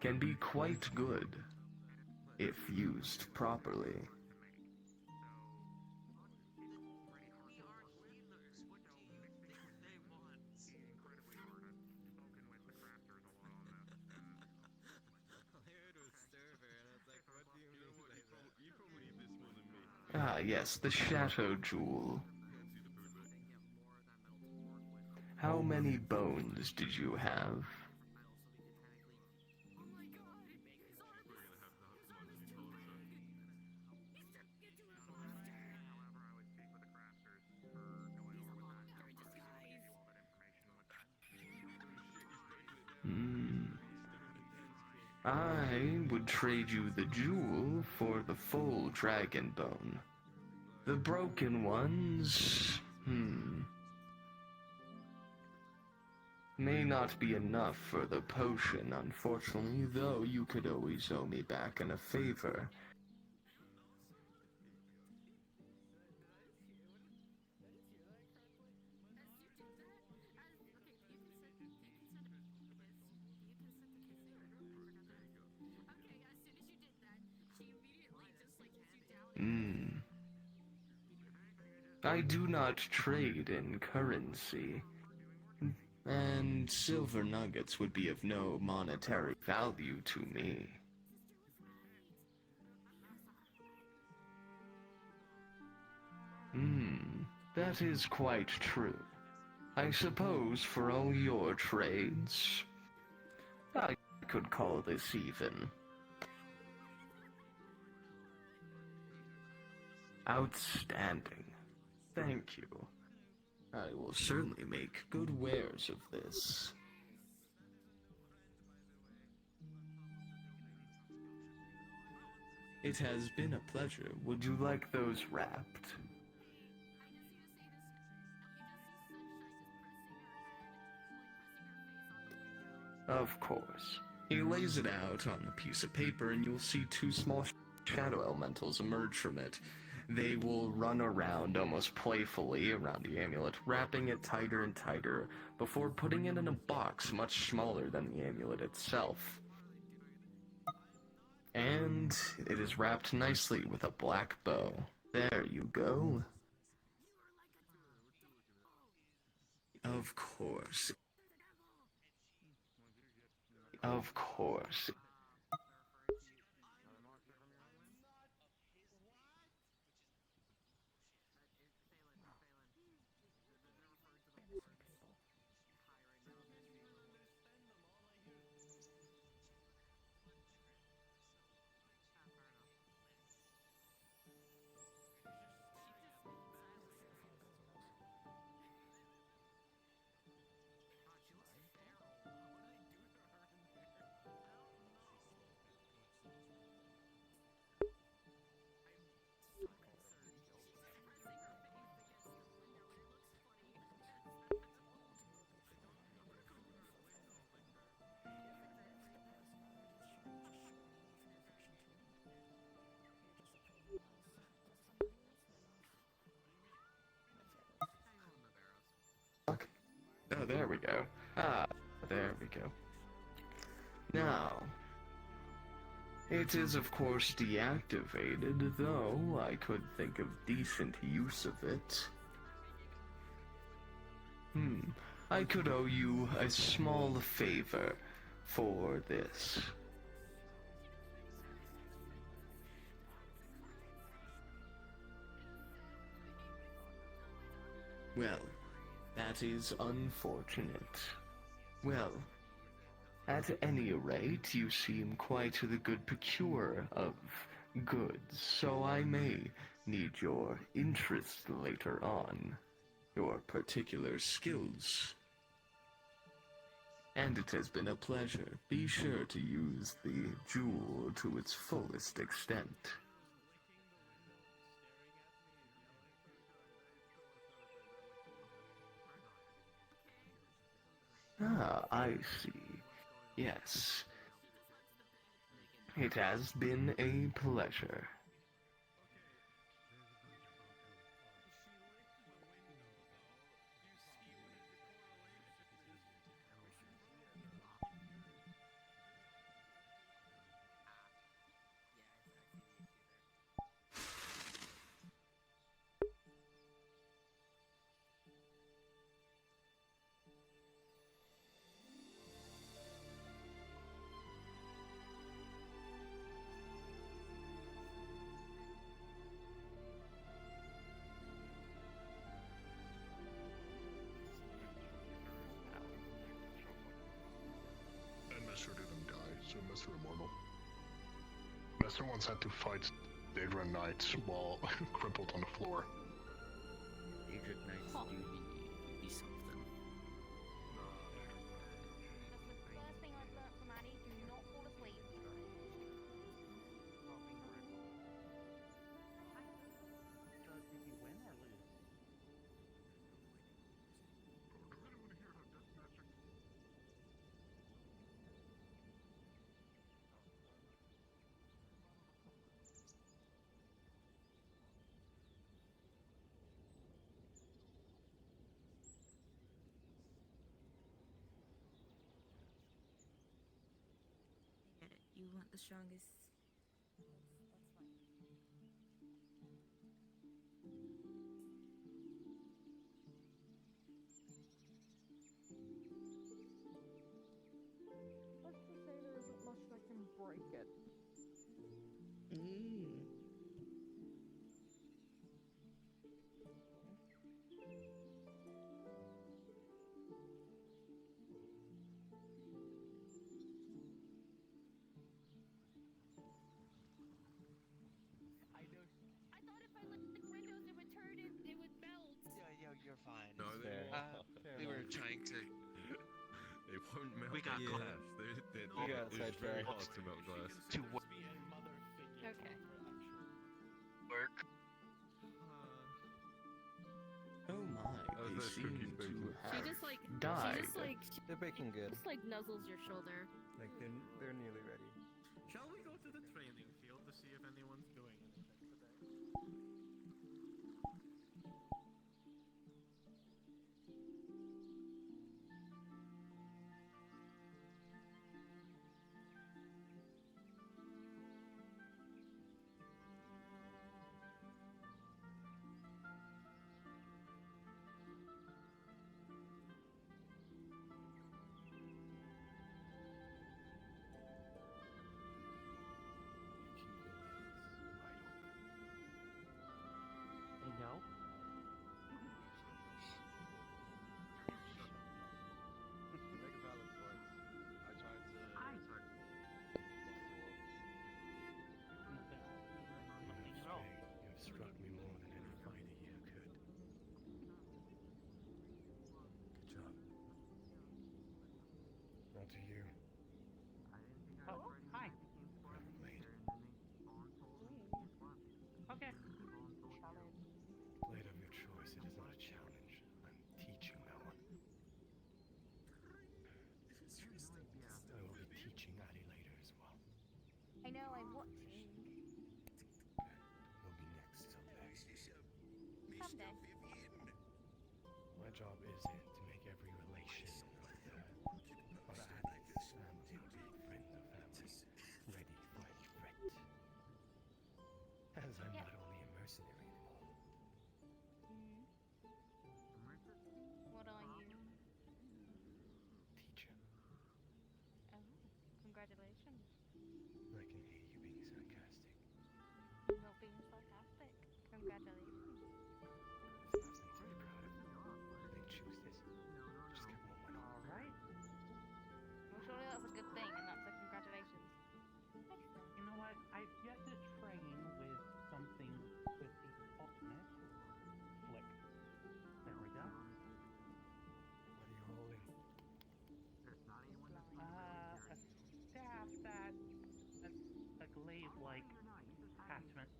S14: can be quite good if used properly. Ah, yes, the Shadow Jewel. How many bones did you have? I would trade you the jewel for the full dragon bone. The broken ones, may not be enough for the potion, unfortunately, though you could always owe me back in a favor. I do not trade in currency, and silver nuggets would be of no monetary value to me. That is quite true. I suppose for all your trades, I could call this even. Outstanding. Thank you. I will certainly make good wares of this. It has been a pleasure. Would you like those wrapped? Of course. He lays it out on a piece of paper and you'll see two small shadow elementals emerge from it. They will run around almost playfully around the amulet, wrapping it tighter and tighter before putting it in a box much smaller than the amulet itself. And it is wrapped nicely with a black bow. There you go. Of course. Of course. go. Ah, there we go. Now, it is of course deactivated, though I could think of decent use of it. I could owe you a small favor for this. Well, that is unfortunate. Well, at any rate, you seem quite the good procurer of goods, so I may need your interest later on. Your particular skills. And it has been a pleasure. Be sure to use the jewel to its fullest extent. Ah, I see. Yes. It has been a pleasure.
S3: And Messer didn't die, so Messer immortal. Messer once had to fight Daedra Knights while crippled on the floor.
S17: Daedra Knights do be something.
S9: First thing I've learned from Annie, do not fall asleep.
S11: So did you win or lose?
S15: I get it. You want the strongest.
S4: Let's just say there isn't much that can break it.
S9: I thought if I lit the windows, it would turn it would melt.
S13: Yeah, you're fine.
S7: No,
S13: We were trying to.
S7: They won't melt
S13: We got
S7: glass.
S13: caught.
S7: It's very hard to melt glass.
S13: To what?
S9: Okay.
S13: Work.
S14: Oh my, they
S7: those
S14: seem
S7: cookies
S14: to
S7: baking?
S14: have
S9: She just like
S14: died.
S12: They're baking good.
S9: just like nuzzles your shoulder.
S12: Like they're nearly ready.
S11: Shall we go to the training field to see if anyone's doing anything today? Hey, no?
S2: Make a valid point. I tried to.
S11: Nothing at all.
S12: You've struck me more than any fighter here could. Good job. Now to you.
S11: Oh, hi.
S12: Blade.
S11: Okay.
S12: Blade of your choice. It is not a challenge. I'm teaching that one. I will be teaching Addy later as well.
S9: I know, I'm watching.
S12: You'll be next someday.
S9: Someday.
S12: My job isn't to make every relation
S11: attachment.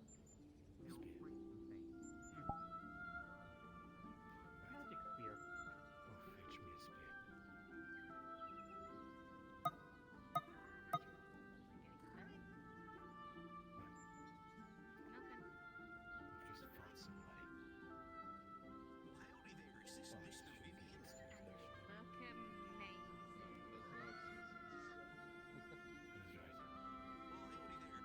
S11: Magic spear.
S12: Oh, fetch me a spear. I've just fought somebody.
S13: Howdy there, is this Mr. Vivian?
S9: Welcome, mate.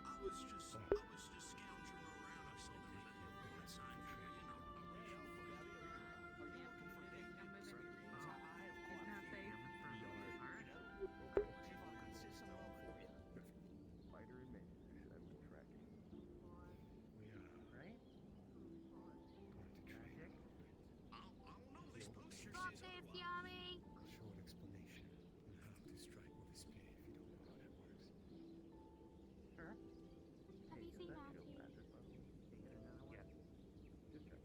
S13: I was just scoundering around. I saw there was a one sign for, you know, a racial fight. Are you looking for dating experience? I have quite a few. See if I can set some up for you.
S7: Fighter and mage, I've been tracking.
S12: We are
S11: Right?
S12: going to train a little bit.
S13: I don't know, this book sure
S9: Stop
S13: says
S9: this,
S13: otherwise.
S9: Yami!
S12: A short explanation on how to strike with a spear if you don't know how that works.
S11: Sure.
S9: Have you seen Matthew?
S11: Yes.
S12: Just check.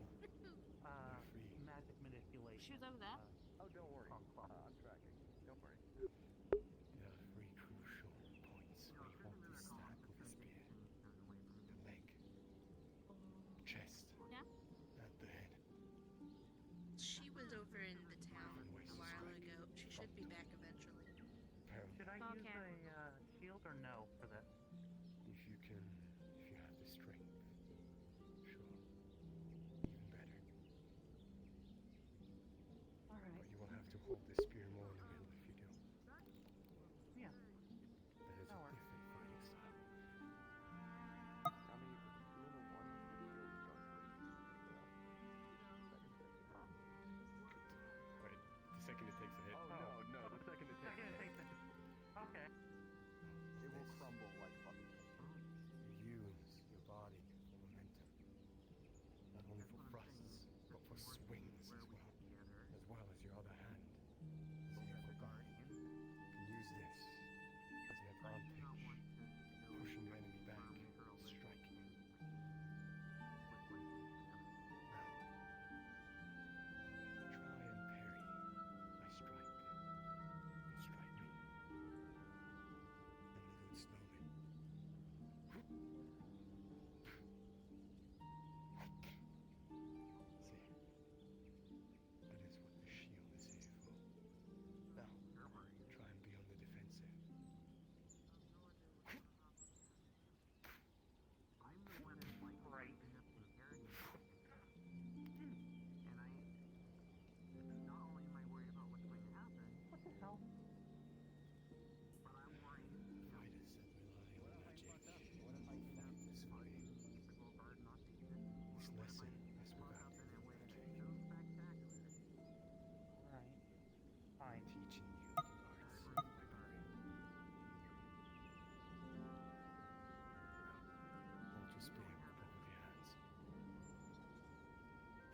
S12: Alright. So, free.
S11: Magic manipulation.
S9: Shoes over there.
S7: Oh, don't worry. I'm tracking. Don't worry.
S12: There are three crucial points where you want to stab with a spear. The leg, chest,
S9: Yeah?
S12: and the head.
S19: She was over in the town a while ago. She should be back eventually.
S11: Should I use a shield or no for this?
S12: If you have the strength, sure, even better.
S11: Alright.
S12: But you will have to hold the spear more in the middle if you do.
S11: Yeah.
S12: That is a
S11: That works.
S12: different fighting style.
S7: I mean, 2 and a 1, your shield is on
S12: Wait, the second it takes a hit.
S7: Oh, no, the second it takes a hit.
S11: Okay.
S7: It will crumble like fucking.
S12: You use your body for momentum. Not only for thrusts, but for swings as well as your other hand. As your upper guard. You can use this as an advantage, pushing your enemy back, striking. Now, try and parry my strike, and strike me. And we'll do it slowly. That is what the shield is here for. Now, try and be on the defensive.
S11: Right. What the hell?
S12: Fighters that rely on magic fight this way. This lesson is without communication.
S11: Alright. Fine.
S12: Teaching you the arts of weaponry. Hold your spear with both of your hands.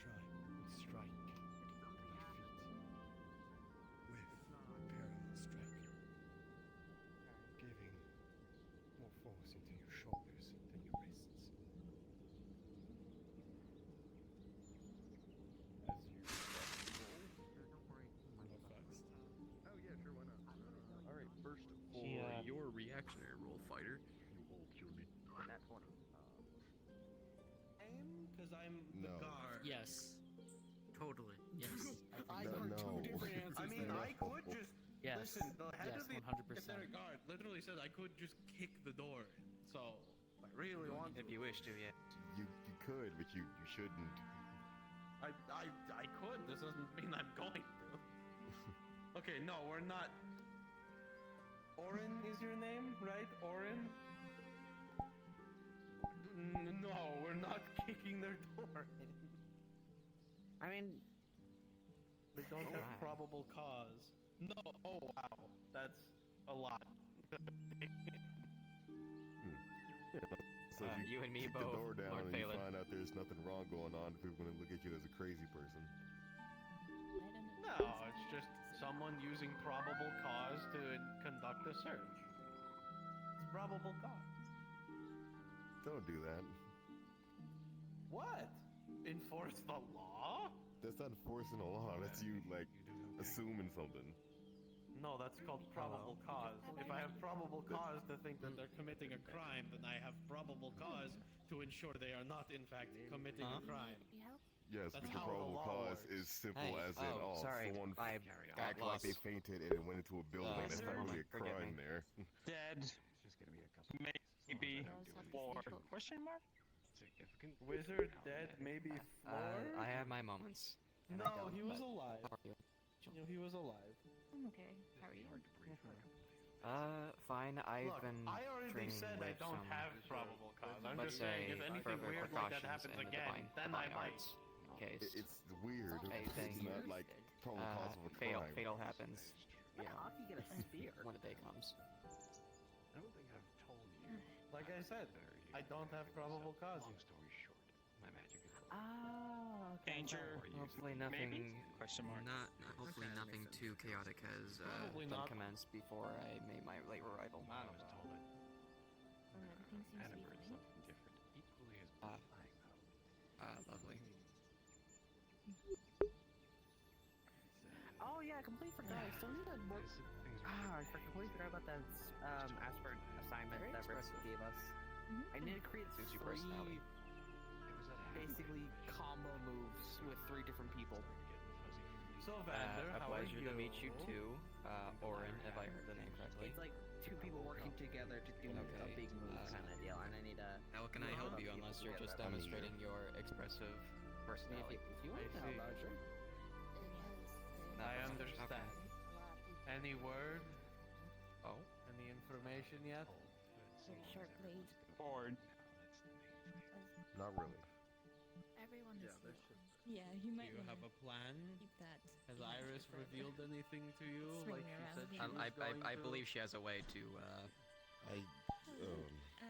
S12: Try and strike with your feet. With parallel strike. Giving more force into your shoulders than your wrists. As you go first.
S7: Oh, yeah, sure, why not? Alright, first for
S11: She,
S7: your reactionary roll, fighter, you hold your lead. Nat 20.
S5: Because I'm the
S17: No.
S5: guard.
S10: Yes. Totally. Yes.
S5: I've heard two different answers. I mean, I could just
S10: Yes.
S5: listen. The head
S10: Yes,
S5: of the
S10: 100%.
S5: Aether guard literally said I could just kick the door in. So, if I really want to.
S2: If you wish to, yeah.
S17: You could, but you shouldn't.
S5: I could. This doesn't mean I'm going to. Okay, no, we're not. Orin is your name, right? Orin? No, we're not kicking their door in.
S10: I mean,
S5: They don't have probable cause. No. Oh wow, that's a lot.
S17: So if
S2: you and me
S17: kick
S2: both,
S17: the door down
S2: Lord
S17: and you
S2: Phelan.
S17: find out there's nothing wrong going on, people are gonna look at you as a crazy person.
S5: No, it's just someone using probable cause to conduct a search. It's probable cause.
S17: Don't do that.
S5: What? Enforce the law?
S17: That's not enforcing the law. That's you like assuming something.
S5: No, that's called probable cause. If I have probable cause to think that they're committing a crime, then I have probable cause to ensure they are not, in fact, committing a crime.
S7: Yes,
S5: That's
S7: but the
S5: how the
S7: probable
S5: law
S7: cause
S5: works.
S7: is simple as in,
S10: sorry,
S7: someone
S10: I got
S7: acted like they
S10: lost.
S7: fainted and it went into a building. That's not really a
S10: Forgive
S7: crime
S10: me.
S7: there.
S16: Dead. Maybe floor? Question mark?
S5: Wizard dead, maybe floor?
S10: I have my moments. and I
S5: No,
S10: don't,
S5: he was
S10: but-
S5: alive.
S10: How are you?
S5: No, he was alive.
S4: I'm okay. How are you?
S10: Fine. I've
S5: Look,
S10: been
S5: I already
S10: training
S5: said I
S10: with
S5: don't
S10: some,
S5: have probable cause. I'm
S10: let's
S5: just saying,
S10: say,
S5: if anything
S10: further
S5: weird like that
S10: precautions
S5: happens
S10: in the
S5: again, then I might.
S10: arts. In case
S7: It's weird. It's not like probable cause of a
S10: fatal
S7: crime.
S10: happens. You know, How do you get a spear when the day comes?
S5: I don't think I've told you. Like I said, I don't have probable cause. Long story short, my magic is.
S16: Danger.
S10: Hopefully nothing.
S16: Maybe? Question mark.
S10: Hopefully nothing too chaotic has
S5: Probably
S10: been
S5: not.
S10: commenced before I made my late arrival.
S5: I was told it.
S4: Everything seems to be fine.
S5: Something different. Equally as
S10: Lovely.
S20: Oh yeah, I completely forgot. I still need to work. I completely forgot about that Asper assignment that Rick gave us. I need to create
S10: Suits your
S20: 3
S10: personality.
S20: basically combo moves with 3 different people.
S5: So Vander,
S10: A
S5: how are
S10: pleasure
S5: you?
S10: to meet you too, Orin, if I heard the name correctly.
S20: It's like 2 people working together to do a big move kind of deal, and I need to.
S10: How can I help you unless you're just demonstrating your expressive personality?
S20: If you want to
S5: see.
S20: know, sure.
S5: I understand. Any word?
S10: Oh?
S5: Any information yet?
S4: Short blade.
S16: Bored.
S7: Not really.
S4: Everyone is healed. Yeah, you might
S5: Do you have a plan?
S4: keep that.
S5: Has Iris revealed anything to you?
S4: Swinging
S5: Like she
S4: around
S5: said she
S4: here.
S5: was going
S10: I
S5: to?
S10: believe she has a way to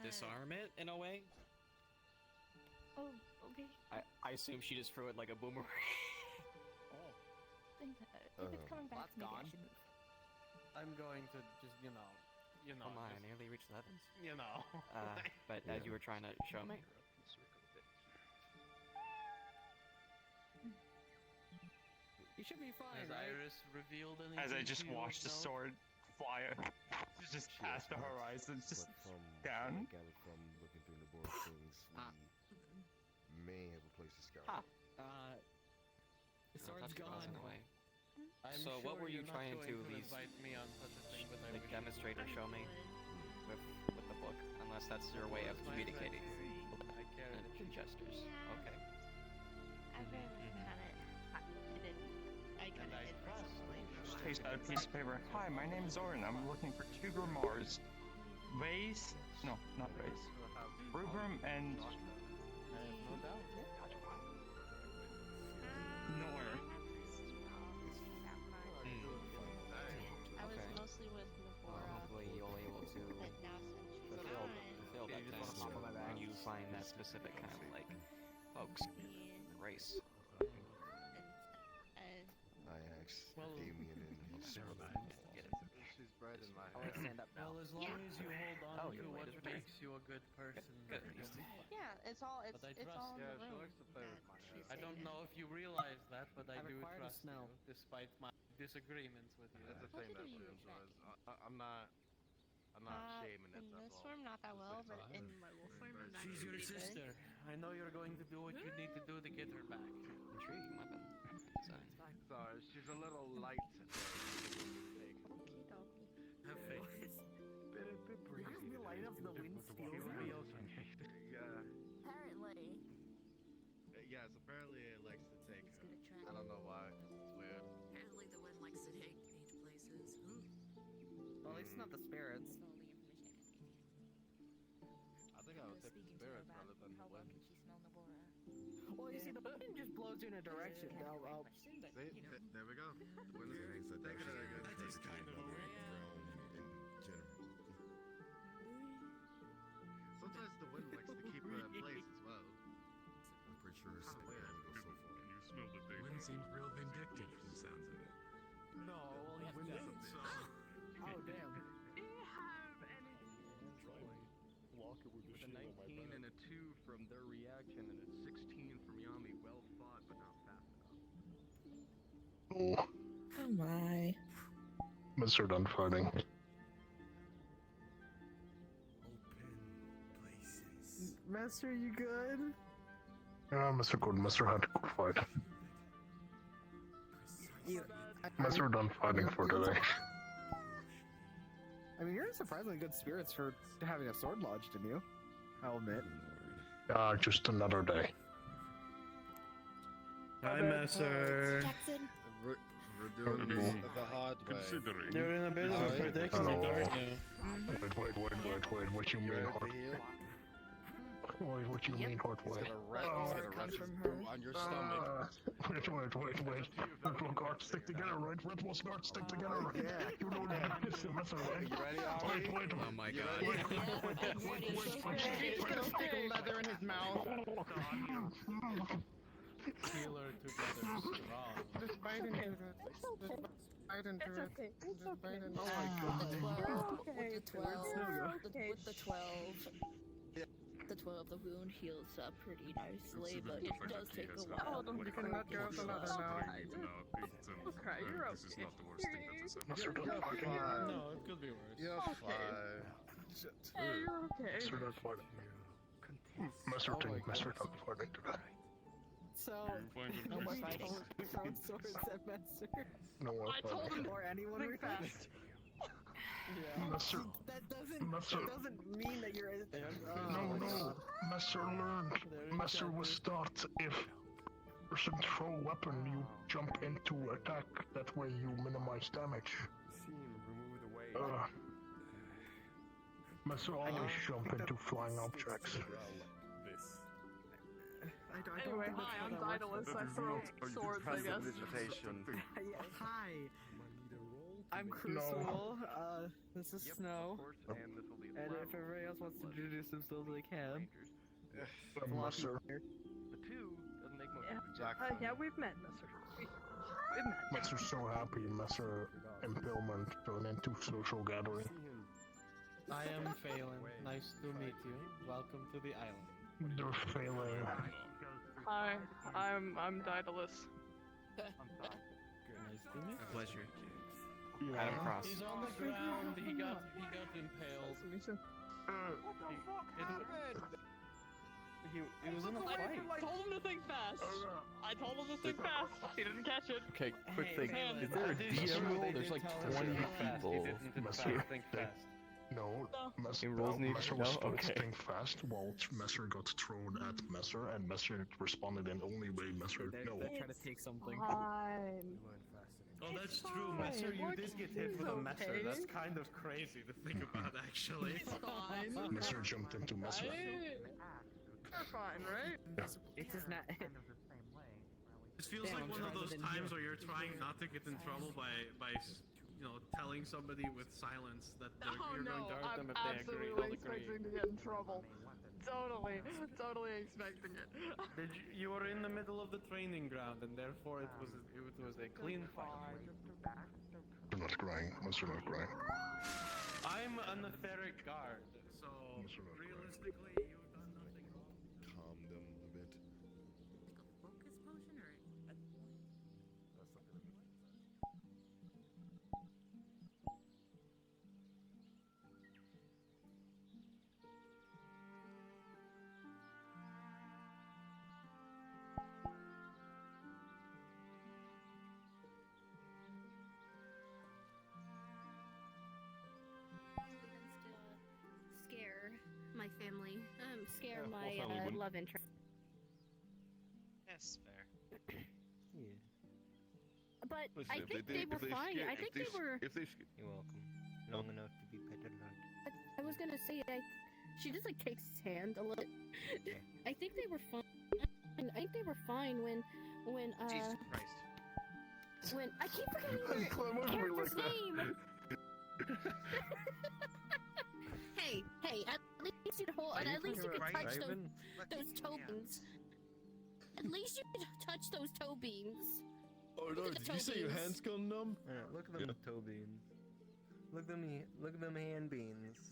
S10: disarm it in a way.
S4: Oh, okay.
S10: I assume she just threw it like a boomerang.
S4: If it's coming back,
S20: That's
S4: maybe I
S20: gone.
S4: should move.
S5: I'm going to just, you know.
S10: Oh my, I
S5: just,
S10: nearly reached the heavens.
S5: you know.
S10: But as you were trying to show me.
S20: You should be fine,
S5: Has
S20: right?
S5: Iris revealed anything?
S16: As I just
S5: to you
S16: watched the
S5: of note?
S16: sword fly just past the horizon, just
S7: But from
S16: down.
S7: what I gathered from looking through the board things, we may have a place to scout.
S20: The sword's gone.
S10: Away.
S5: I'm
S10: So what
S5: sure
S10: were you
S5: you're not
S10: trying
S5: going
S10: to at least,
S5: invite me on such a thing, but I
S10: like,
S5: wish
S10: demonstrate or show me with the book? Unless that's your way of
S5: It's my friend
S10: communicating.
S5: Siri. I care that
S10: And gestures.
S4: Yeah.
S10: Okay.
S4: I really kind of. I kind of did personally.
S16: Takes out a piece of paper. Hi, my name is Orin. I'm looking for 2 grimoires. Vase? No, not Vase. Rubrum and
S5: I have no doubt.
S16: Nor.
S4: I was mostly with Nabora,
S10: Hopefully you'll be able to
S4: but now since she's
S10: fulfill
S4: gone,
S10: that test when you find that specific kind of like folks race.
S7: I asked Damien and his
S10: Get it.
S7: She's bright in my
S20: I'll stand up now.
S5: Well, as long as you hold on
S10: Oh,
S5: to
S10: you're
S5: what
S10: late as return.
S5: makes you a good person,
S10: Good.
S5: then you'll be fine.
S4: Yeah, it's all
S5: But I
S4: it's
S5: trust.
S4: all in
S5: Yeah,
S4: the
S5: she
S4: room.
S5: likes to play with
S4: that
S5: my
S4: she
S5: I don't
S4: stated.
S5: know if you realize that, but I
S20: I
S5: do
S20: require the
S5: trust
S20: smell.
S5: you, despite my disagreements with you.
S7: That's the
S4: What
S7: thing
S4: did
S7: that
S4: you
S7: she
S4: use
S7: enjoys. I'm not shaming it,
S4: In
S7: that's
S4: this
S7: all.
S4: form, not that well, but in my wolf form, I'm
S5: She's
S4: actually
S5: your
S4: pretty good.
S5: sister. I know you're going to do what you need to do to get her back.
S10: Intriguing weapon. Design.
S7: Sorry, she's a little light today.
S5: Have faith.
S7: Bit breezy.
S20: The light of the wind steals
S5: You'll
S20: me.
S5: be okay.
S9: Apparently.
S7: Yes, apparently it likes to take.
S9: He's good at
S7: I
S9: tracking.
S7: don't know why. It's weird.
S19: Apparently the wind likes to take me to places.
S20: Well, at least it's not the spirits.
S19: All the information
S7: I think I would take the spirits rather than the wind.
S19: Can she smell Nabora?
S20: Well, you see, the wind just blows you in a direction.
S7: See, there we go. The wind is taking it again.
S6: That is kind of a realm in general.
S7: Sometimes the wind likes to keep her in place as well.
S6: I'm pretty sure it's
S7: Kinda weird.
S6: only go so far.
S12: You smell the big wind seems real vindictive from the sounds of it.
S5: No, well,
S7: Wind is a
S5: it's
S7: bitch.
S20: Oh, damn.
S5: Do you have any?
S3: Walk it with
S7: With a 19 and a 2 from their reaction and a 16 from Yami. Well fought, but not fast enough.
S19: Oh my.
S3: Mr. Done fighting.
S20: Master, you good?
S3: Yeah, Mr. Good. Mr. had to go fight. Mr. Done fighting for today.
S20: I mean, you're in surprisingly good spirits for having a sword lodged in you. I'll admit.
S3: Just another day.
S5: Hi, Messer.
S9: Jackson.
S17: We're doing this the hard way.
S5: You're in a bit of a predicament, aren't you?
S3: Wait, what you mean hard? Wait, what you mean hard way?
S17: On your stomach.
S3: Wait. Red will guard stick together, right? Red will guard stick together, right? Yeah. You know that. It's a mess, right? Wait.
S17: Oh my god.
S10: He's gonna stick leather in his mouth.
S5: Healer together strong.
S10: Just bite into it. Just bite into it.
S4: Okay. It's
S10: Just bite
S4: okay.
S10: into
S9: With the 12, with the 12, the 12, the wound heals up pretty nicely, but it does take a while.
S10: You can let go of the leather now.
S4: Okay, you're okay.
S17: This is not the worst thing that's
S3: Mr.
S17: happened.
S3: Done fighting.
S5: No, it could be worse.
S17: You're fine.
S4: Hey, you're okay.
S3: Mr. Done fighting. Mr. Done fighting today.
S20: So, nobody told throw swords at Master.
S3: No one
S4: I told him
S20: Or anyone
S4: think fast.
S3: Mr.
S20: That doesn't mean that you're.
S3: No. Master learned. Master was taught if person throw weapon, you jump into attack. That way you minimize damage. Master always jump into flying objects.
S4: Anyway, hi, I'm Daedalus. I throw swords, I guess.
S20: Hi. I'm Crucible. This is Snow. And if everybody else wants to introduce themselves, they can.
S3: Master.
S4: Yeah, we've met, Mister. We've met.
S3: Master's so happy. Master impalement turned into social gathering.
S5: I am Phelan. Nice to meet you. Welcome to the island.
S3: They're failing.
S4: Hi, I'm Daedalus.
S5: Nice to meet you.
S17: A pleasure.
S3: Adam
S5: Cross. He's on the ground. He got impaled. He was in a fight.
S4: I told him to think fast. I told him to think fast. He didn't catch it.
S21: Okay, quick thing.
S4: man.
S21: Is there a DM rule? There's like 20 people.
S3: Master,
S5: Think fast.
S3: no, Master,
S21: Any rules need-
S3: Master
S21: no?
S3: was told
S21: Okay.
S3: to think fast while Master got thrown at Master, and Master responded in the only way Master no.
S20: They're trying to take something.
S4: Fine.
S5: Oh, that's true, Messer. You did get hit with a messer. That's kind of crazy to think about, actually.
S4: It's fine.
S3: Master jumped into Master.
S4: You're fine, right?
S20: It's just not.
S5: It feels like one of those times where you're trying not to get in trouble by telling somebody with silence that you're going to hurt them if they agree.
S4: Absolutely expecting to get in trouble. Totally expecting it.
S5: You were in the middle of the training ground, and therefore it was a clean fight.
S3: Master not crying. Master not crying.
S5: I'm an etheric guard, so realistically, you've done nothing wrong.
S17: Calm them a bit.
S19: Focus potion or
S9: Scare my family. Scare
S21: Yeah,
S9: my
S21: family wouldn't.
S9: love interest.
S21: Yes, fair.
S9: But
S21: Listen,
S9: I
S21: if
S9: think
S21: they
S9: they
S21: did-
S9: were
S21: if they
S9: fine.
S21: scared-
S9: I
S21: if
S9: think
S21: they
S9: they
S21: s-
S9: were.
S21: If they You're welcome. Long enough to be petted like.
S9: I was gonna say, she just like takes his hand a little. I think they were fine. I think they were fine when
S21: Jesus Christ.
S9: when I keep forgetting their
S21: Clem, why would we
S9: character's
S21: like that?
S9: name. hey! At least you'd hold, and at least you could touch those toe beans. At least you could touch those toe beans.
S17: Oh no,
S9: Look at the
S17: did you say your
S9: toe
S17: hands gone numb?
S21: Look at them toe beans. Look at them hand beans.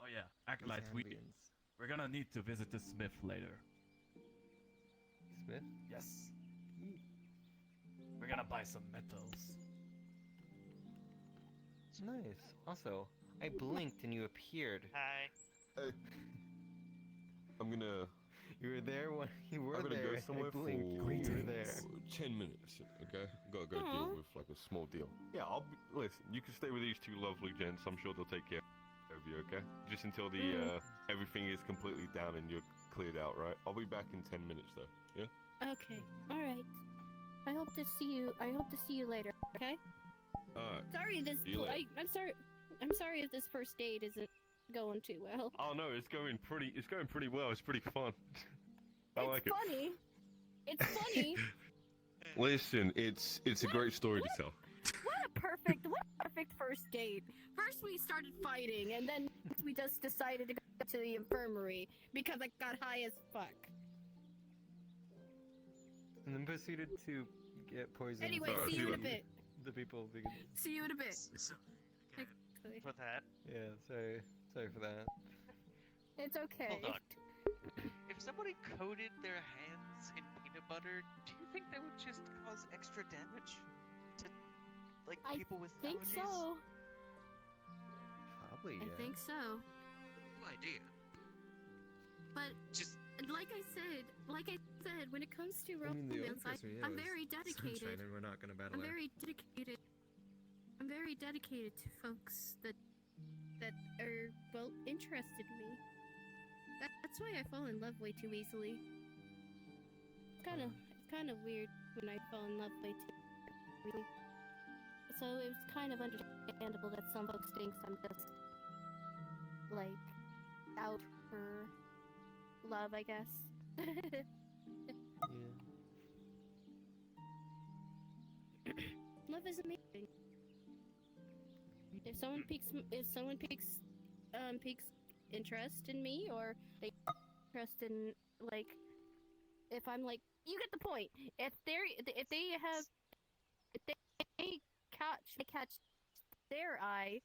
S22: Oh yeah, Acolyte, we're gonna need to visit the smith later.
S21: Smith?
S22: Yes. We're We're gonna buy some metals.
S17: Nice. Also, I blinked and you appeared.
S1: Hi.
S7: I'm gonna.
S17: You were there when you were
S7: I'm gonna
S17: there.
S7: go somewhere
S17: I blinked.
S7: for
S17: You were there.
S7: 10 minutes, okay? Gotta go deal with like a small deal. Yeah, listen, you can stay with these two lovely gents. I'm sure they'll take care of you, okay? Just until the everything is completely down and you're cleared out, right? I'll be back in 10 minutes though. Yeah?
S8: Okay. All right. I hope to see you later. Okay. Sorry, I'm sorry. I'm sorry if this first date isn't going too well.
S7: Oh no, it's going pretty well. It's pretty fun. I like it.
S8: Funny. It's funny.
S7: Listen, it's a great story to tell.
S8: What a perfect first date. First we started fighting, and then we just decided to go to the infirmary because I got high as fuck.
S17: And then proceeded to get poisoned.
S8: Anyway, see you in a bit.
S17: The people begin.
S8: See you in a bit.
S1: For that.
S17: Yeah, sorry for that.
S8: It's okay.
S1: Hold on. If somebody coated their hands in peanut butter, do you think that would just cause extra damage to, like, people with
S8: think
S1: allergies?
S8: so.
S17: Probably,
S8: I think so.
S1: No idea.
S8: But
S1: just
S8: like I said, when it comes to
S17: I mean, the
S8: romance,
S17: only person we
S8: I'm
S17: have is
S8: very dedicated.
S17: Sunshine, and we're not gonna battle
S8: I'm
S17: her.
S8: very dedicated. I'm very dedicated to folks that are interested in me. That's why I fall in love way too easily. It's kind of weird when I fall in love way too easily. So it's kind of understandable that some folks think I'm just like out for love, I guess. Love is amazing. If someone piques interest in me, or they interest in, like, if I'm like, you get the point. If they catch their eye,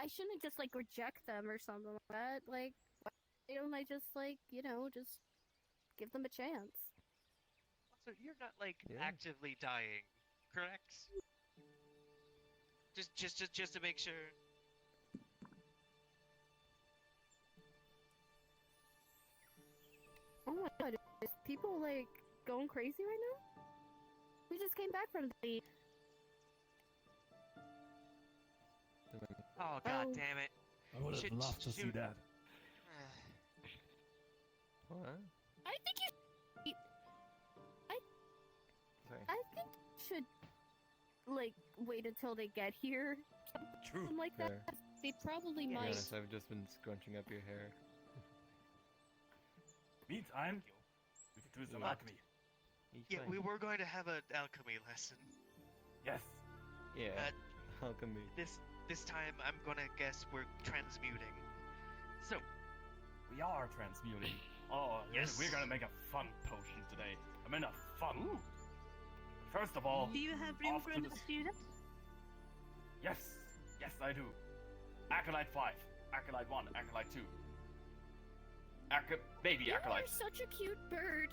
S8: I shouldn't just like reject them or something like that. Like, why don't I just like, just give them a chance?
S1: Also, you're not like actively dying, correct? Just to make sure.
S8: Oh my god, is people like going crazy right now? We just came back from the.
S1: Oh god damn it!
S22: I would have loved to see that.
S17: What?
S8: I think you.
S17: Sorry.
S8: I think you should like wait until they get here.
S22: True.
S8: Something like that.
S17: Fair.
S8: They probably
S17: To be
S8: might.
S17: honest, I've just been scrunching up your hair.
S22: Meantime, we could do some
S1: Look.
S22: alchemy.
S1: Yeah, we were going to have an alchemy lesson.
S22: Yes.
S17: Yeah. Alchemy.
S1: This time, I'm gonna guess we're transmuting.
S22: So, we are transmuting. Oh,
S1: Yes.
S22: We're gonna make a fun potion today. I mean, a fun. First of all,
S19: Do you have room
S22: off
S19: for
S22: to
S19: another
S22: the-
S19: student?
S22: Yes, I do. Acolyte 5, Acolyte 1, Acolyte 2. Baby
S8: You
S22: Acolyte.
S8: are such a cute bird.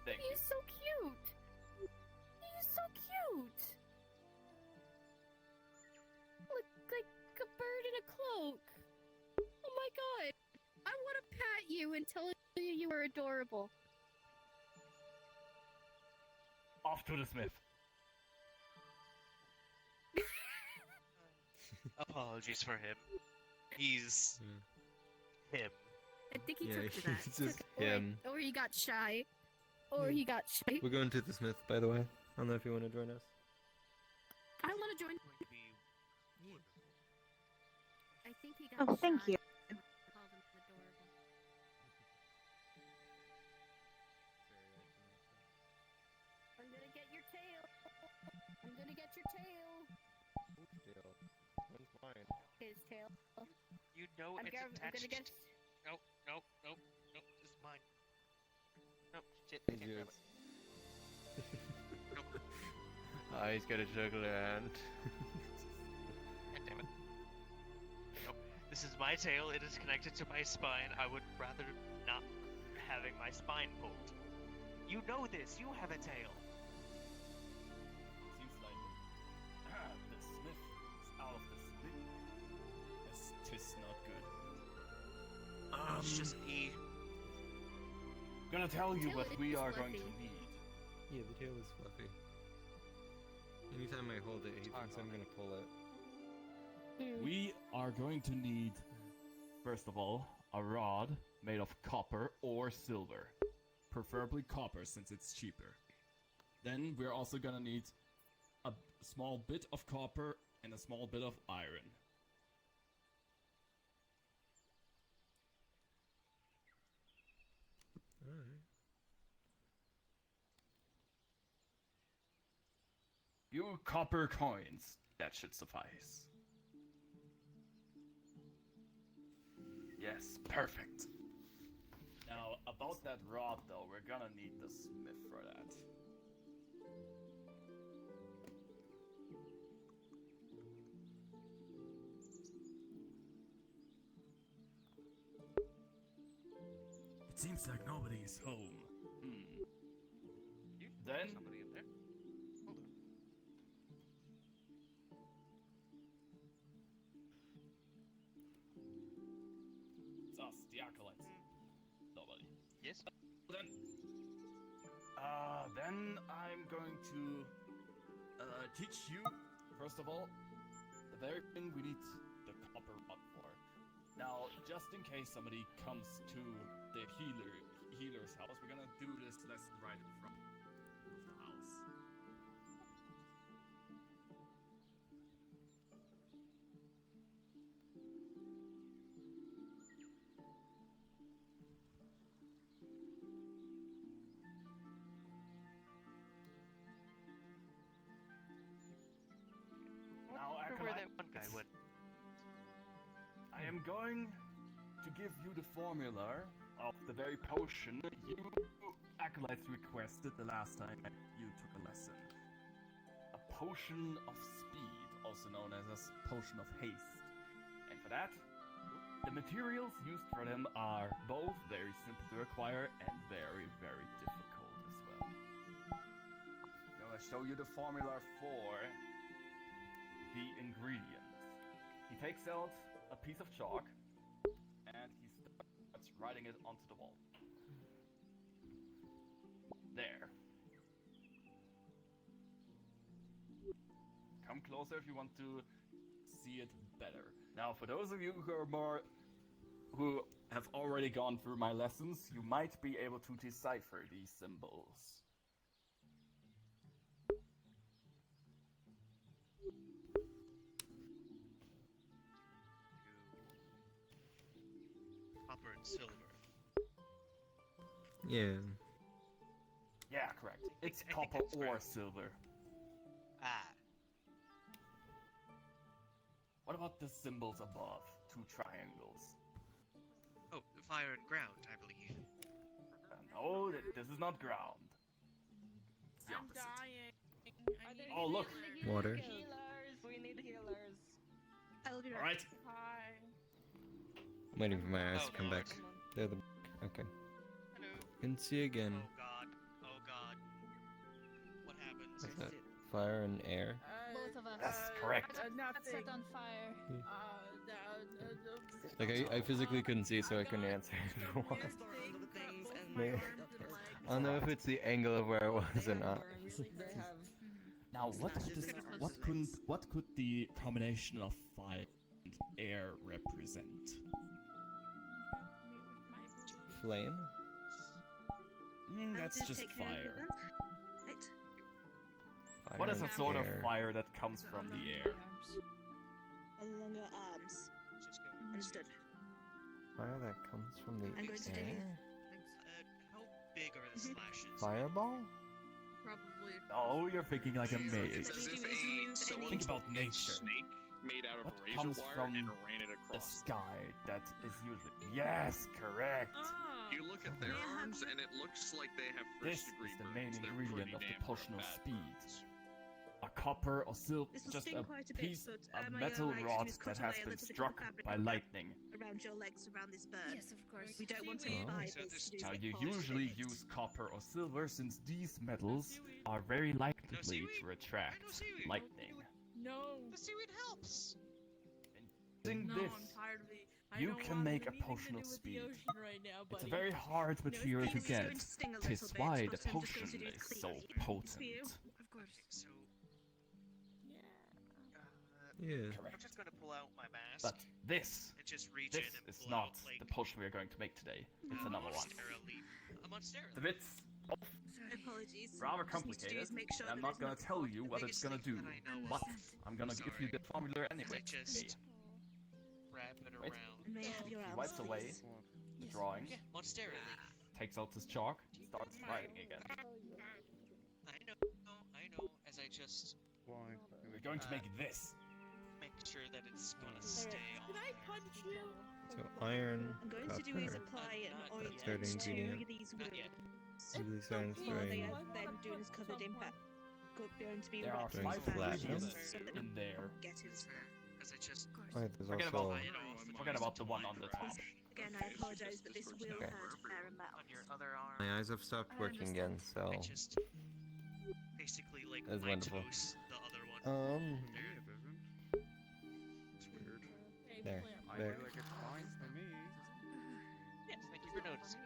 S22: Thank
S8: He's so cute. He's so cute. Look like a bird in a cloak. Oh my god. I want to pat you and tell you you are adorable.
S22: Off to the smith.
S1: Apologies for him. He's him.
S8: I think he
S17: Yeah,
S8: took to that.
S17: he's just him.
S8: Or he got shy. Or he got shy.
S17: We're going to the Smith, by the way. I don't know if you want to join us.
S8: I want to join. I think he got
S19: Oh, thank
S8: shy.
S19: you.
S8: Called him adorable. I'm gonna get your tail. I'm gonna get your tail.
S17: When's mine?
S8: His tail.
S1: You know
S8: I'm
S1: it's
S8: gonna
S1: attached.
S8: get.
S1: Nope. This is mine. Nope. Shit.
S17: It's yours. Ah, he's got a juggler hand.
S1: God damn it. Nope. This is my tail. It is connected to my spine. I would rather not have having my spine pulled. You know this. You have a tail.
S22: Seems like the smith is out of the split. As 'tis not good.
S1: It's just me.
S22: Gonna tell you
S8: Tail
S22: what we
S8: is
S22: are
S8: fluffy.
S22: going to need.
S17: Yeah, the tail is fluffy. Anytime I hold it, he thinks I'm gonna pull it.
S22: We are going to need, first of all, a rod made of copper or silver. Preferably copper since it's cheaper. Then we're also gonna need a small bit of copper and a small bit of iron.
S17: Alright.
S22: Few copper coins. That should suffice. Yes, perfect. Now, about that rod though, we're gonna need the smith for that. It seems like nobody is home. Then
S1: Somebody in there. Hold on.
S22: it's us, the acolytes. Nobody.
S1: Yes.
S22: Then I'm going to teach you, first of all, the very thing we need the copper rod for. Now, just in case somebody comes to the healer's house, we're gonna do this lesson right in front of the house. Now,
S1: I wonder where that
S22: acolyte,
S1: one guy went.
S22: I am going to give you the formula of the very potion you acolytes requested the last time you took a lesson. A potion of speed, also known as a potion of haste. And for that, the materials used for them are both very simple to acquire and very, very difficult as well. I'm gonna show you the formula for the ingredients. He takes out a piece of chalk and he starts writing it onto the wall. There. Come closer if you want to see it better. Now, for those of you who have already gone through my lessons, you might be able to decipher these symbols.
S1: Copper and silver.
S17: Yeah.
S22: Yeah, correct. It's copper or silver.
S1: Ah.
S22: What about the symbols above? Two triangles.
S1: Oh, fire and ground, I believe.
S22: No, this is not ground. It's the
S19: I'm
S22: opposite.
S19: dying.
S22: Oh, look.
S17: Water.
S4: Healers, we need healers.
S19: I'll be right.
S22: Alright.
S19: Hi.
S17: I'm waiting for my eyes to come back. They're the. Okay.
S1: Hello.
S17: Can see again.
S1: Oh god. Oh god. What happens?
S17: What's that? Fire and air.
S9: Both of us.
S22: That's correct.
S9: Got set on fire.
S17: Like I physically couldn't see, so I couldn't answer. Maybe. I don't know if it's the angle of where I was or not.
S22: Now, what could the combination of fire and air represent?
S17: Flame.
S22: That's just fire.
S17: Fire
S22: What is a
S17: and
S22: sort of
S17: air.
S22: fire that comes from the air?
S19: Longer arms. Understood.
S17: Fire that comes from the
S19: I'm going to do
S17: air.
S1: How big are the slashes?
S17: Fireball?
S19: Probably.
S22: Oh, you're thinking like a maze.
S19: It's as if someone
S22: Think about
S19: took a
S22: nature.
S19: snake
S22: made out
S19: of
S22: what
S19: razor
S22: comes
S19: wire
S22: from
S19: and ran it
S22: the
S19: across.
S22: sky that is usually. Yes, correct.
S19: You look at their arms and it looks like they have
S22: This
S19: first degree
S22: is the
S19: burns.
S22: main
S19: They're
S22: ingredient
S19: pretty
S22: of the
S19: damn
S22: potion of
S19: bad
S22: speed.
S19: burns.
S22: a copper or silver,
S19: This will
S22: just
S19: sting
S22: a
S19: quite a bit,
S22: piece
S19: but
S22: of
S19: am I
S22: metal
S19: alright to
S22: rod
S19: just
S22: that
S19: cut
S22: has
S19: away a
S22: been
S19: little bit of
S22: struck
S19: fabric
S22: by
S19: and wrap
S22: lightning.
S19: around your legs around this bird?
S8: Yes, of course.
S19: We don't want to
S16: Seaweed.
S19: buy
S1: So
S19: this
S1: there's
S19: to do
S22: Now,
S19: like
S22: you
S19: polish
S22: usually
S19: bits.
S22: use copper or silver since these metals are very likely to attract lightning.
S8: No.
S1: The seaweed helps.
S22: Using
S8: No,
S22: this,
S8: I'm tired of the. I
S22: you
S8: don't
S22: can
S8: want
S22: make a
S8: anything
S22: potion
S8: to
S22: of
S8: do with
S22: speed.
S8: the ocean right now,
S22: It's a
S8: buddy.
S22: very hard material to
S19: It's
S22: get.
S19: going to sting a
S22: Tis
S19: little bit,
S22: why
S19: but
S22: the
S19: I'm just going to
S22: potion
S19: do it
S22: is so
S19: cleanly.
S22: potent.
S8: Of course.
S1: So
S17: Yeah.
S1: I'm just gonna pull out my mask.
S22: But this
S1: and just reach
S22: is
S1: in and pull
S22: not
S1: out, like,
S22: the potion we are going to make today. It's another one.
S1: Monstera leaf. A Monstera
S22: The
S1: leaf.
S22: bits
S19: Apologies.
S22: rather
S19: Just need to do
S22: complicated.
S19: is make sure
S22: I'm
S19: that
S22: not
S19: it's
S22: gonna
S19: not
S22: tell
S19: caught.
S22: you
S19: The
S22: what it's
S19: biggest
S22: gonna
S19: thing
S22: do,
S19: that I know
S22: but
S19: of.
S22: I'm gonna give you the formula anyway.
S1: Just wrap it
S22: Wait.
S1: around.
S19: May I have your
S22: He
S19: arms,
S22: wipes away
S19: please?
S22: the drawing,
S1: Yeah, Monstera leaf.
S22: takes out his chalk, starts writing again.
S1: I know. As I just
S22: We're going to make this.
S1: make sure that it's gonna stay on.
S8: Can I punch you?
S17: So iron,
S19: I'm going to do is
S17: copper.
S19: apply an
S1: Not
S19: ointment
S1: yet.
S17: Third
S19: to
S17: ingredient.
S19: these
S1: Not yet.
S17: These are
S19: What they
S17: throwing.
S19: are then doing is covered in going to be
S22: There are
S19: wrapped in
S17: Throwing
S22: 5
S17: flat,
S22: ingredients
S19: so that
S22: in there.
S19: get it.
S1: As I just
S17: Oh, there's
S22: Forget
S17: also.
S22: about the one on the top.
S19: Again, I apologize, but this will
S17: Okay.
S19: hurt a fair amount.
S1: on your other arm.
S17: My eyes have stopped working again, so
S1: I just basically like
S17: that's wonderful.
S1: lactose the other one.
S17: There.
S2: I
S17: There.
S2: feel like it's fine for me.
S1: Yes, thank you for noticing.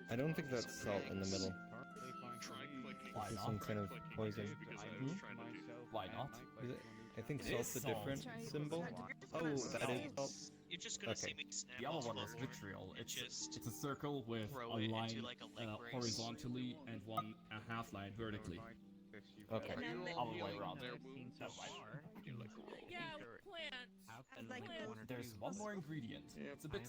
S17: I don't think that's salt in the middle.
S22: Why
S17: This
S22: not?
S17: some kind of poison. Hmm?
S22: Why not?
S17: Is it? I think
S22: It
S17: salt's
S22: is
S17: a different
S22: salt.
S17: symbol. Oh, that is salt.
S1: You're just gonna see
S17: Okay.
S1: me snap
S22: The other
S1: off
S22: one
S1: the
S22: is
S1: board
S22: vitriol.
S1: and
S22: It's
S1: just
S22: a circle with
S1: throw
S22: a
S1: it
S22: line
S1: into like a leg brace.
S22: horizontally and a half line vertically.
S17: Okay.
S22: All the way around.
S8: Yeah, plants.
S22: There's one more ingredient. It's a bit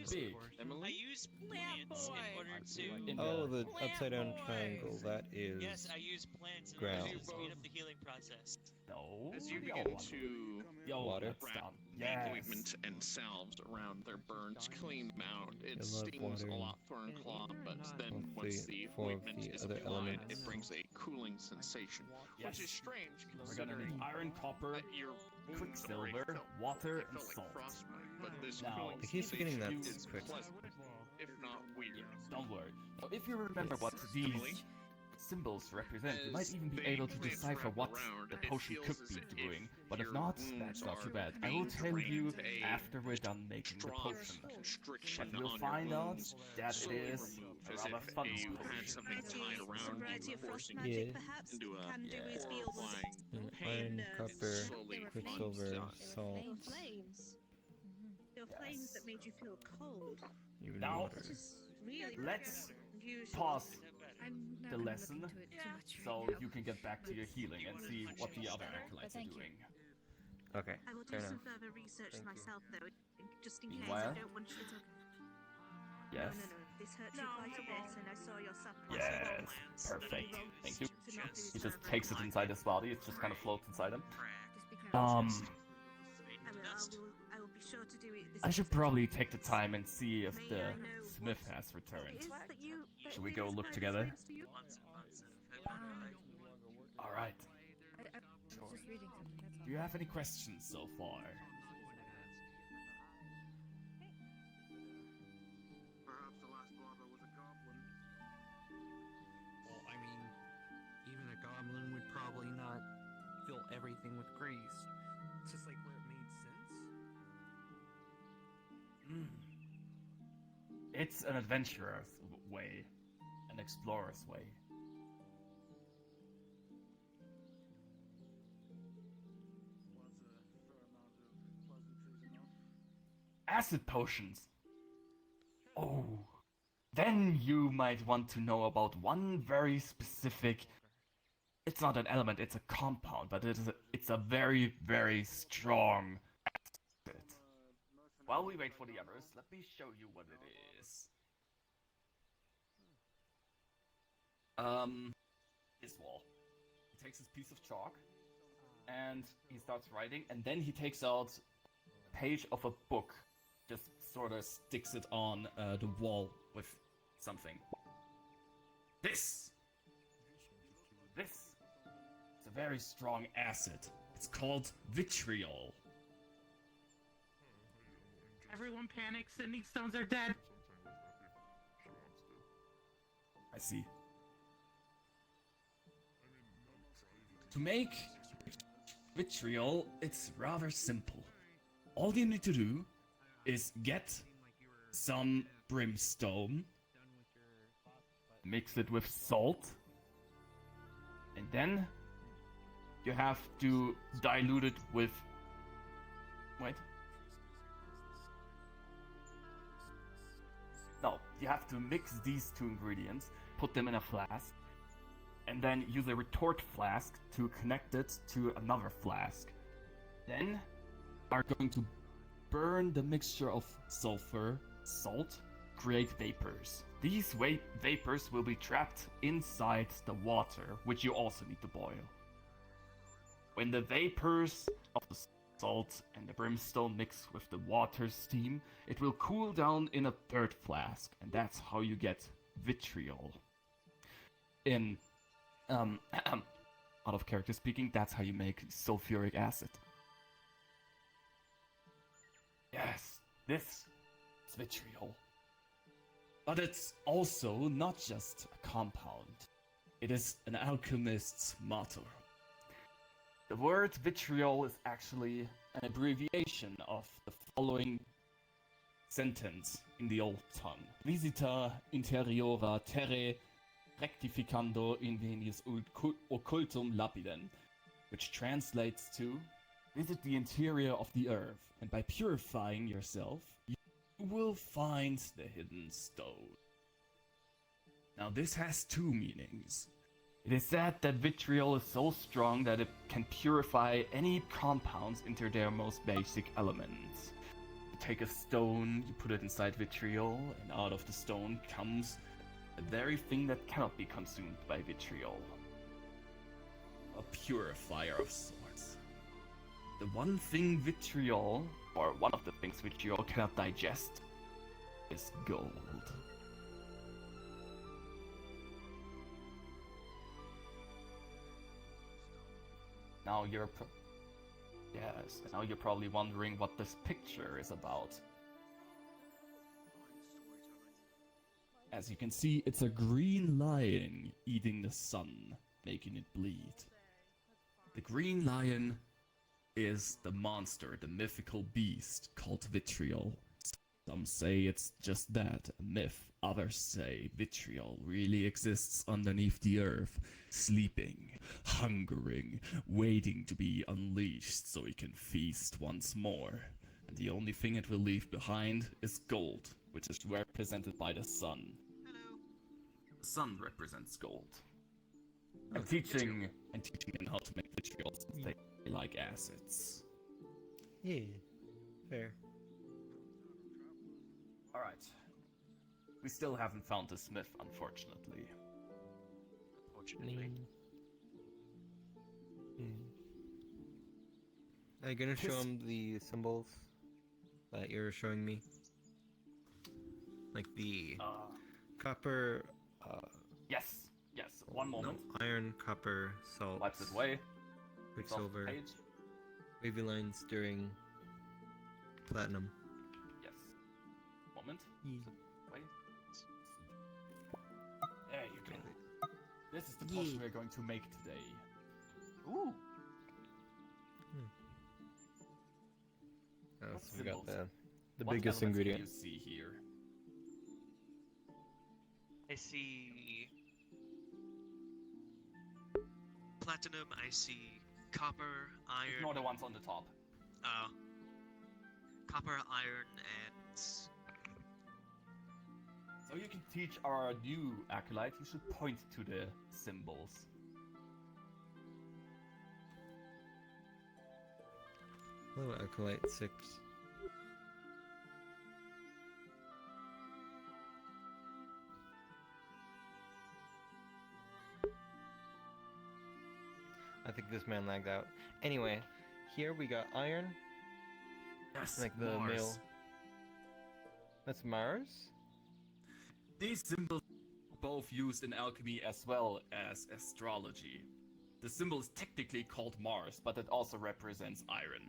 S22: big.
S1: I use plants in order to.
S17: Oh, the upside down triangle. That is.
S1: Yes, I use plants in
S17: ground.
S1: order to speed up the healing process.
S22: No.
S15: As you
S22: the
S15: begin
S22: other one.
S15: to
S22: The other
S17: Water.
S22: one, that's down.
S15: ointment and salves around their burns, clean them out. It
S17: love
S15: stings a
S17: water.
S15: lot for and claw, but then
S17: Let's
S15: once
S17: see,
S15: the
S17: 4 of
S15: ointment
S17: the
S15: is
S17: other
S15: applied,
S17: elements.
S15: it brings a cooling sensation,
S22: Yes.
S15: which is strange
S22: We're gonna
S15: considering
S22: need iron, copper,
S15: that your wounds already
S22: quicksilver,
S15: felt
S22: water,
S15: like,
S22: and
S15: felt like
S22: salt.
S15: frostbite, but this
S22: Now,
S15: cooling
S17: I keep forgetting
S15: sensation
S17: that's
S15: is
S17: quick.
S15: pleasant, if not weird.
S22: Don't worry. Now, if you remember what these symbols represent, you might
S15: As
S22: even be
S15: they
S22: able to
S15: plant
S22: decipher
S15: wrap
S22: what
S15: around,
S22: the
S15: it
S22: potion
S15: feels
S22: could
S15: as
S22: be
S15: if
S22: doing. But if
S15: your
S22: not,
S15: wounds
S22: that's not too
S15: are
S22: bad. I will
S15: being
S22: tell you
S15: drained, a
S22: after we're done making the
S15: strong
S22: potion.
S15: constriction
S22: But you'll
S15: on
S22: find
S15: your
S22: out
S15: wounds
S22: that it
S15: slowly
S22: is
S15: removed,
S22: a
S15: as
S22: rather
S15: if
S22: fun
S15: you had
S22: potion.
S15: something tied
S19: Some
S15: around
S19: variety
S15: you,
S19: of frost
S15: forcing
S19: magic,
S15: you
S17: Yeah.
S19: perhaps,
S15: into a
S19: can do is feel
S15: horrifying
S17: Iron,
S15: pain that
S17: copper,
S15: slowly
S17: quicksilver,
S15: undoes.
S17: salt,
S19: flames. There were flames that made you feel cold.
S17: even
S22: Now,
S17: water.
S19: Which is really
S22: let's
S19: unusual.
S22: pause
S8: I'm not
S22: the
S8: gonna
S22: lesson
S8: look into it too much
S22: so
S8: right now.
S22: you can get back to your healing and see what the other acolytes are doing.
S17: Okay,
S19: I will do
S17: fair
S19: some
S17: enough.
S19: further research
S17: Thank you.
S19: myself, though, just in case.
S22: Well?
S19: I don't want you to.
S22: Yes.
S19: No. This hurt you quite a bit, and I saw your suffering.
S22: Yes. Perfect. Thank you. He just takes it inside his body. It just kind of floats inside him.
S19: I will be sure to do it.
S22: I should probably take the time and see if the smith has returned. Should we go look together? Alright.
S8: I was just reading something, that's all.
S22: Do you have any questions so far?
S13: Perhaps the last barber was a goblin.
S18: Well, I mean, even a goblin would probably not fill everything with grease. It's just like where it made sense.
S22: It's an adventurer's way, an explorer's way. Acid potions. Oh, then you might want to know about one very specific. It's not an element; it's a compound, but it's a very, very strong acid. While we wait for the others, let me show you what it is. This wall. He takes his piece of chalk, and he starts writing, and then he takes out a page of a book, just sort of sticks it on the wall with something. This! It's a very strong acid. It's called vitriol.
S18: Everyone panics. Sending stones are dead.
S22: I see. To make vitriol, it's rather simple. All you need to do is get some brimstone, mix it with salt, and then you have to dilute it with... Wait. No, you have to mix these two ingredients, put them in a flask, and then use a retort flask to connect it to another flask. Then you are going to burn the mixture of sulfur, salt, create vapors. These vapors will be trapped inside the water, which you also need to boil. When the vapors of the salt and the brimstone mix with the water steam, it will cool down in a third flask, and that's how you get vitriol. In out of character speaking, that's how you make sulfuric acid. Yes, this is vitriol. But it's also not just a compound. It is an alchemist's motto. The word vitriol is actually an abbreviation of the following sentence in the old tongue. Visita interiora terrae rectificando invenius occultum lapidem, which translates to, visit the interior of the earth, and by purifying yourself, you will find the hidden stone. Now this has two meanings. It is said that vitriol is so strong that it can purify any compounds into their most basic elements. You take a stone, you put it inside vitriol, and out of the stone comes the very thing that cannot be consumed by vitriol. A purifier of sorts. The one thing vitriol, or one of the things vitriol cannot digest, is gold. Now you're now you're probably wondering what this picture is about. As you can see, it's a green lion eating the sun, making it bleed. The green lion is the monster, the mythical beast called vitriol. Some say it's just that, a myth. Others say vitriol really exists underneath the earth, sleeping, hungering, waiting to be unleashed so it can feast once more. And the only thing it will leave behind is gold, which is represented by the sun. The sun represents gold. I'm teaching them how to make vitriol since they like acids.
S17: Yeah, fair.
S22: Alright. We still haven't found the smith, unfortunately.
S17: Are you gonna show him the symbols that you're showing me? Like the copper...
S22: Yes. One moment.
S17: No, iron, copper, salt...
S22: Wipes it away.
S17: Quicksilver. Wavy lines during platinum.
S22: Yes. Moment.
S17: Yeah.
S22: Wait. There you go. This is the potion we're going to make today. Ooh.
S17: Oh, so we got the
S22: What
S17: biggest
S22: elements
S17: ingredient.
S22: Do you see here?
S1: I see platinum, I see copper, iron.
S22: Ignore the ones on the top.
S1: Copper, iron, and...
S22: So you can teach our new acolyte, you should point to the symbols.
S17: Hello, Acolyte 6. I think this man lagged out. Anyway, here we got iron.
S22: Yes,
S17: like the
S22: Mars.
S17: male. That's Mars?
S22: These symbols are both used in alchemy as well as astrology. The symbol is technically called Mars, but it also represents iron,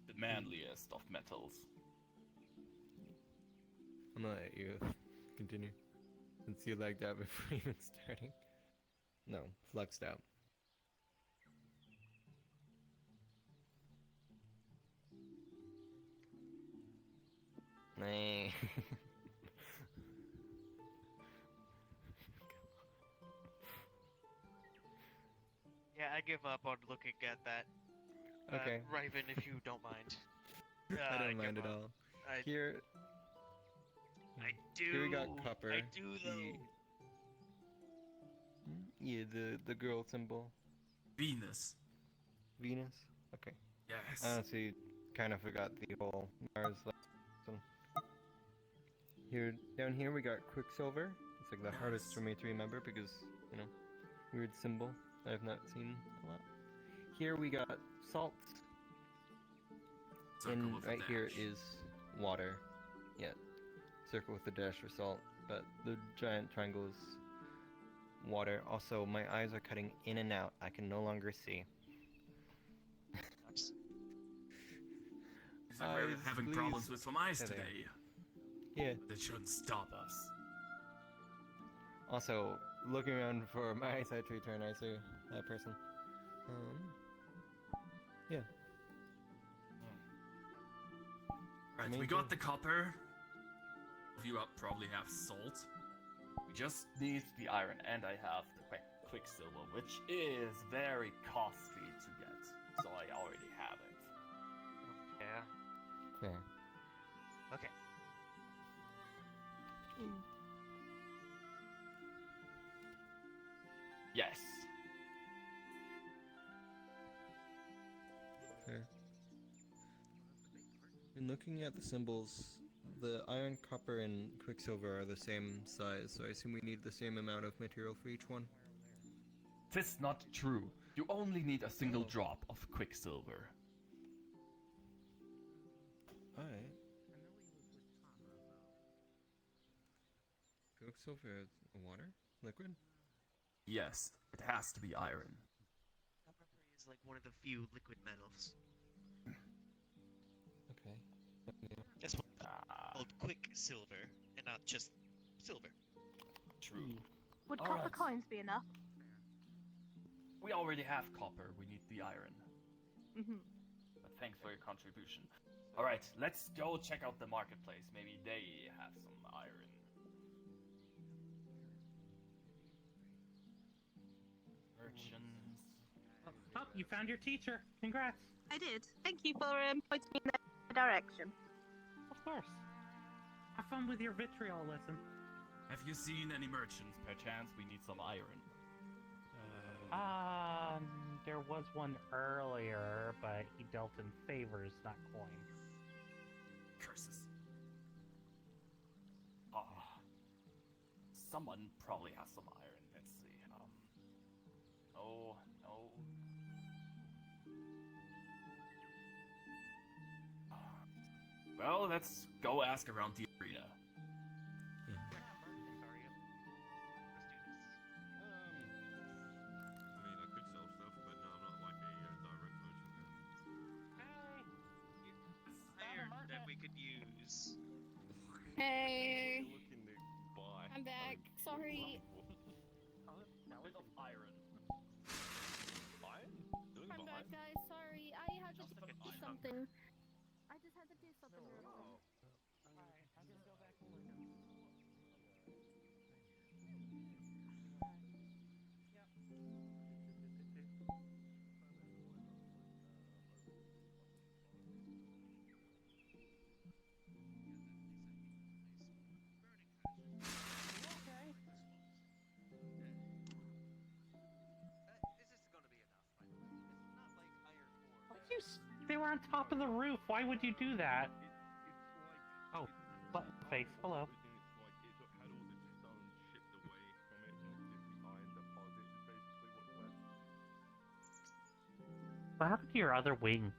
S22: the manliest of metals.
S17: I'm gonna let you continue. Since you like that before even starting. No, fluxed out. Nah.
S1: Yeah, I give up on looking at that.
S17: Okay.
S1: Raven, if you don't mind.
S17: I don't
S1: give
S17: mind at
S1: up.
S17: all.
S1: I
S17: Here
S1: do.
S17: Here we got copper.
S1: I do though.
S17: Yeah, the girl symbol.
S22: Venus.
S17: Venus? Okay.
S22: Yes.
S17: I honestly kind of forgot the whole Mars lesson. Here, down here we got Quicksilver. It's like the hardest for me to remember because, you know, weird symbol I've not seen a lot. Here we got salts. And right here is water. Yeah. Circle with the dash for salt. But the giant triangle is water. Also, my eyes are cutting in and out. I can no longer see.
S22: We're having problems with some eyes
S17: Hey there.
S22: today.
S17: Yeah.
S22: That shouldn't stop us.
S17: Also, looking around for my eyesight to return, I see that person. Yeah.
S22: Right,
S17: Main
S22: we got
S17: thing.
S22: the copper. You probably have salt. We just need the iron, and I have the quicksilver, which is very costly to get. So I already have it.
S1: Yeah.
S17: Fair.
S1: Okay.
S22: Yes.
S17: Fair. In looking at the symbols, the iron, copper, and quicksilver are the same size, so I assume we need the same amount of material for each one.
S22: Tis not true. You only need a single drop of quicksilver.
S17: Alright. Quicksilver is water? Liquid?
S22: Yes, it has to be iron.
S1: Copper is like one of the few liquid metals.
S17: Okay.
S1: That's what called quicksilver, and not just silver.
S22: True.
S4: Would
S22: All
S4: copper
S22: right.
S4: coins be enough?
S22: We already have copper. We need the iron.
S4: Mm-hmm.
S22: But thanks for your contribution. All right, let's go check out the marketplace. Maybe they have some iron. Merchants.
S10: Oh, you found your teacher. Congrats.
S19: I did. Thank you for pointing me in the direction.
S10: Of course. Have fun with your vitriol lesson.
S22: Have you seen any merchants? Perchance we need some iron.
S10: There was one earlier, but he dealt in favors, not coins.
S22: Curses. Someone probably has some iron. Let's see. Oh, no. Well, let's go ask around the arena.
S7: I mean, I could sell stuff, but no, I'm not like a direct merchant.
S1: Iron that we could use.
S8: Hey,
S7: Looking to buy.
S8: I'm back. Sorry.
S22: Bit of iron.
S7: Iron? Doing
S8: I'm back,
S7: behind?
S8: guys. Sorry, I had to do something. I just had to do something real quick.
S10: They were on top of the roof. Why would you do that? Oh, button face. Hello. What happened to your other wing?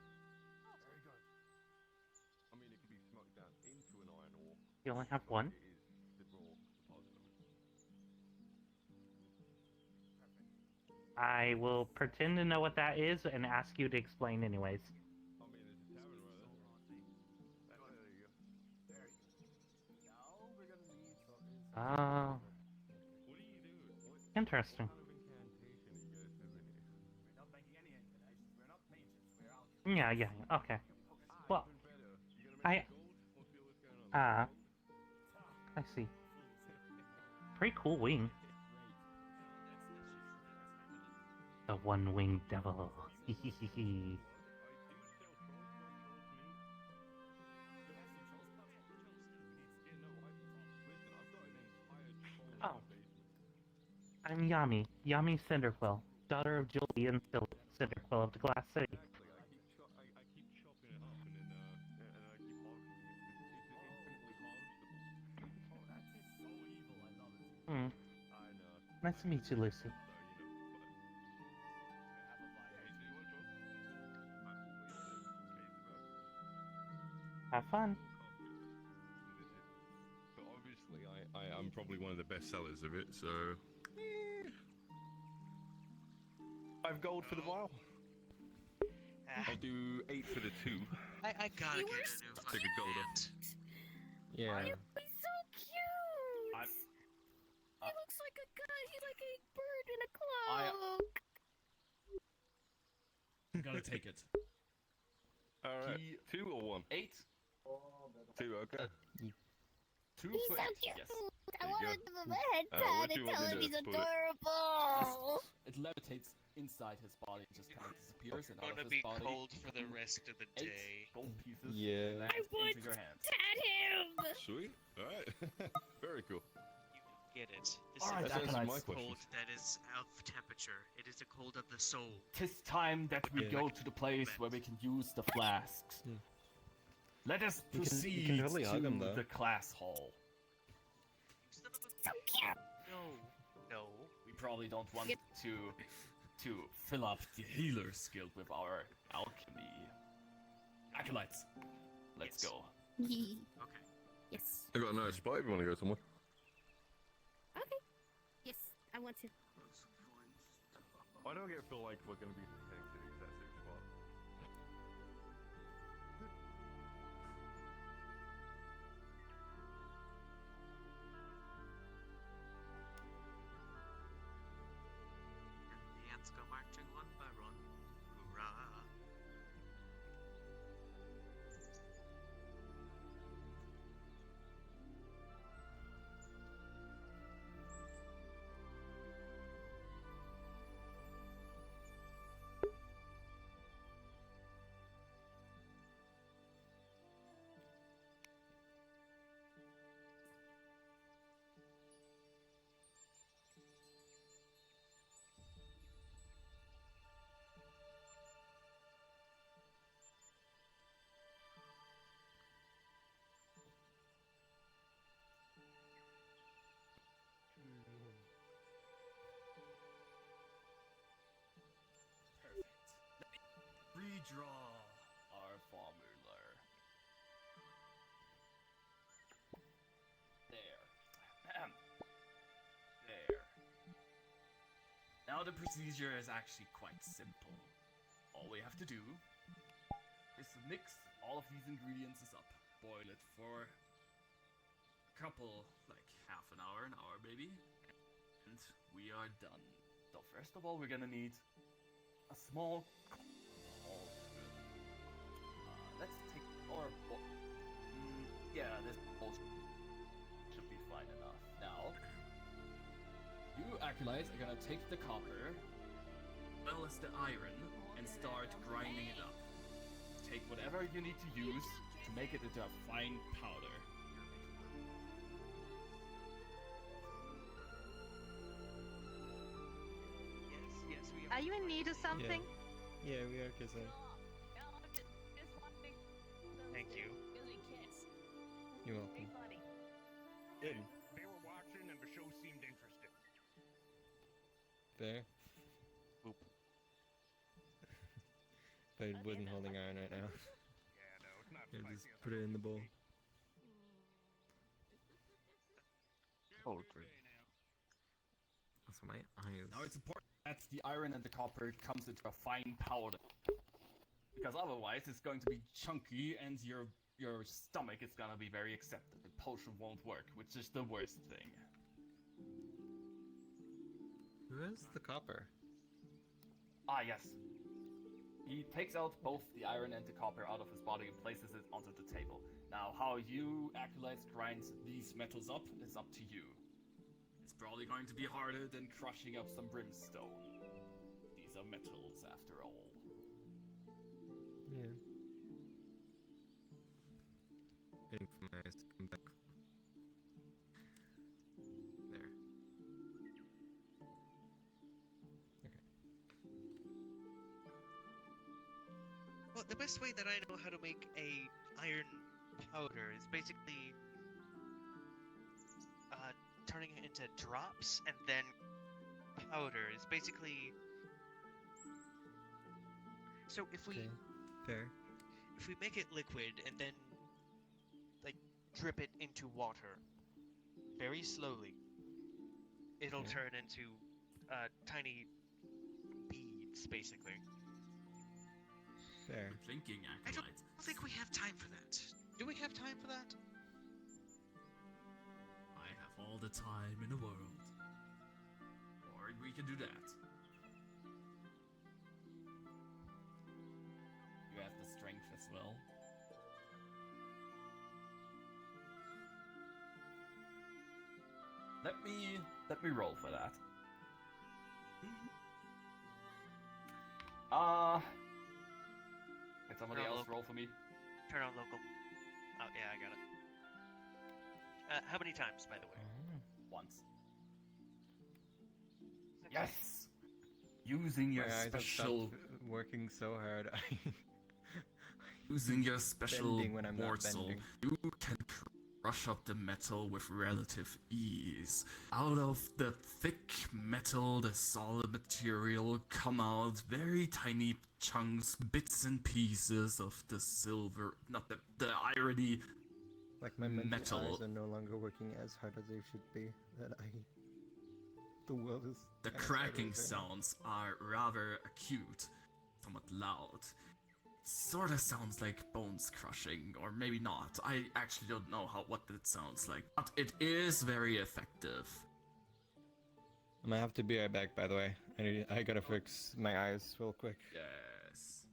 S7: I mean, it can be smoked down into an iron ore.
S10: You only have one?
S7: It is the raw deposit of it.
S11: I will pretend to know what that is and ask you to explain anyways. Oh. Interesting. Yeah, yeah, okay. Well, I see. Pretty cool wing. The one-winged devil. Hehehehe. Oh. I'm Yami. Yami Cinderquill, daughter of Julian Cinderquill of the Glass City. Hmm. Nice to meet you, Lucy. Have fun.
S7: But obviously, I'm probably one of the best sellers of it, so.
S5: 5 gold for the vial. I'll do 8 for the 2.
S1: I gotta get a new
S7: Take a gold off.
S17: Yeah.
S8: He's so cute! He looks like a guy, he's like a bird in a cloak!
S22: Gotta take it.
S7: Alright, 2 or 1?
S22: 8.
S7: 2, okay.
S22: 2
S8: He's
S22: for
S8: so
S22: 8,
S8: cute!
S22: yes.
S8: I want to give him a head
S7: what
S8: pat
S7: do
S8: and
S7: you want
S8: tell
S7: me
S8: him
S7: to
S8: he's
S7: put it?
S8: adorable!
S22: It levitates inside his body and just kind of disappears and out
S1: Gonna
S22: of his
S1: be
S22: body.
S1: cold for the rest of the
S22: 8
S1: day.
S22: gold pieces
S17: Yeah.
S22: land
S8: I want
S22: into your hands.
S8: pat him!
S7: Sweet. Alright. Very cool.
S1: Get it. This
S22: Alright,
S1: is
S22: Acolytes.
S1: a
S22: My
S1: cold that is of temperature. It is a cold of the soul.
S22: Tis time that we
S17: Yeah.
S22: go to the place where we can use the flasks.
S17: Hmm.
S22: Let us
S17: You can
S22: proceed
S17: totally hug him,
S22: to
S17: though.
S22: the class hall.
S8: So cute!
S1: No.
S22: We probably don't want to fill up the healer skill with our alchemy. Acolytes, let's go.
S1: Okay.
S8: Yes.
S7: I got a nice spot if you want to go somewhere.
S8: Okay. Yes, I want to.
S7: Why do I feel like we're going to be heading to the exact same spot?
S1: The ants go marching one by one. Hoorah!
S22: Redraw our formula. There. Ahem. There. Now the procedure is actually quite simple. All we have to do is to mix all of these ingredients up, boil it for a couple, like half an hour maybe, and we are done. So first of all, we're gonna need a small let's take yeah, this bowl should be fine enough. Now, you acolytes are gonna take the copper, as well as the iron, and start grinding it up. Take whatever you need to use to make it into a fine powder.
S1: Yes, we
S14: Are you in need of something?
S17: Yeah, we are kissing.
S1: Thank you.
S17: You're welcome.
S22: They were watching and the show seemed interesting.
S17: There.
S1: Boop.
S17: But I wasn't holding iron right now.
S22: Yeah, no, it's not
S17: Yeah,
S22: spicy
S17: just
S22: as
S17: put it in the bowl.
S1: Poetry.
S10: So my eyes.
S22: Now it's important that the iron and the copper comes into a fine powder. Because otherwise it's going to be chunky and your stomach is gonna be very accepted. The potion won't work, which is the worst thing.
S17: Who is the copper?
S22: Ah, yes. He takes out both the iron and the copper out of his body and places it onto the table. Now, how you acolytes grind these metals up is up to you. It's probably going to be harder than crushing up some brimstone. These are metals, after all.
S17: Yeah.
S10: Waiting for my eyes to come back. There.
S1: Well, the best way that I know how to make a iron powder is basically turning it into drops, and then powder is basically. So if we
S17: fair.
S1: If we make it liquid and then like drip it into water very slowly, it'll turn into tiny beads, basically.
S17: Fair.
S13: Thinking,
S1: I don't
S13: acolyte.
S1: think we have time for that. Do we have time for that?
S13: I have all the time in the world. Or we can do that.
S22: You have the strength as well. Let me roll for that. Can somebody
S1: Turn on
S22: else
S1: local.
S22: roll for me?
S1: Turn on local. Oh yeah, I got it. How many times, by the way?
S22: Once. Yes! Using your
S17: My eyes have
S22: special...
S17: stopped working so hard.
S13: Using your special
S17: Bending when I'm not
S13: morsel,
S17: bending.
S13: you can crush up the metal with relative ease. Out of the thick metal, the solid material come out very tiny chunks, bits and pieces of the silver, not the irony
S17: Like my mental
S13: metal.
S17: eyes are no longer working as hard as they should be. The world is.
S13: The
S17: kinda
S13: cracking
S17: sideways right now.
S13: sounds are rather acute, somewhat loud. Sort of sounds like bones crushing, or maybe not. I actually don't know what it sounds like, but it is very effective.
S17: I'm gonna have to be right back. By the way, I gotta fix my eyes real quick.
S13: Yes.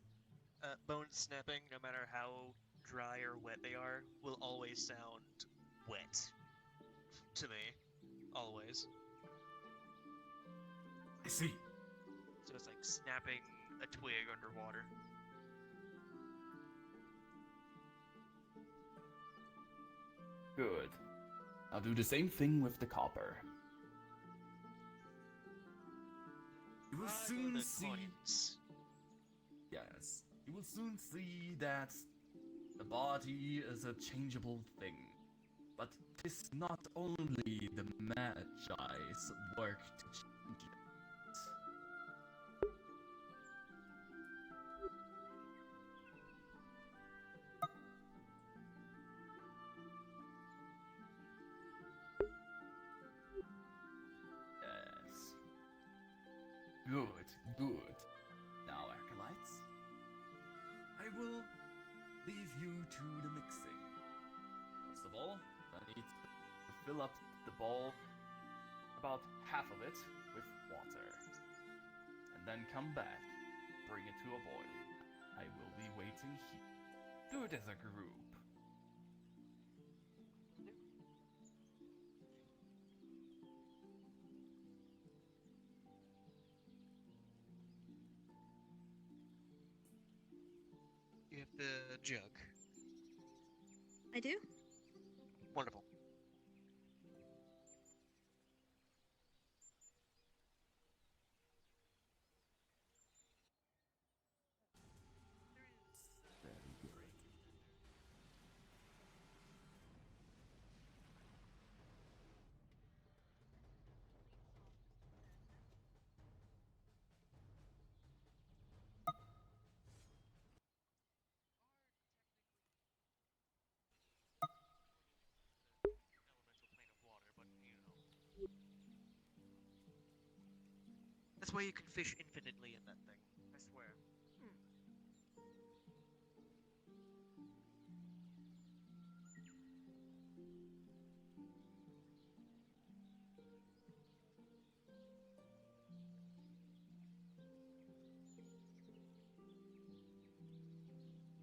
S1: Bones snapping, no matter how dry or wet they are, will always sound wet. To me. Always.
S13: I see.
S1: So it's like snapping a twig underwater.
S22: Good. I'll do the same thing with the copper. You will soon see... Yes. You will soon see that the body is a changeable thing. But 'tis not only the Magi's work to change it. Yes. Good, good. Now, acolytes, I will leave you to the mixing. First of all, I need to fill up the bowl, about half of it, with water. And then come back, bring it to a boil. I will be waiting here. Do it as a group.
S1: You have the jug.
S19: I do?
S1: Wonderful. why you can fish infinitely in that thing. I swear.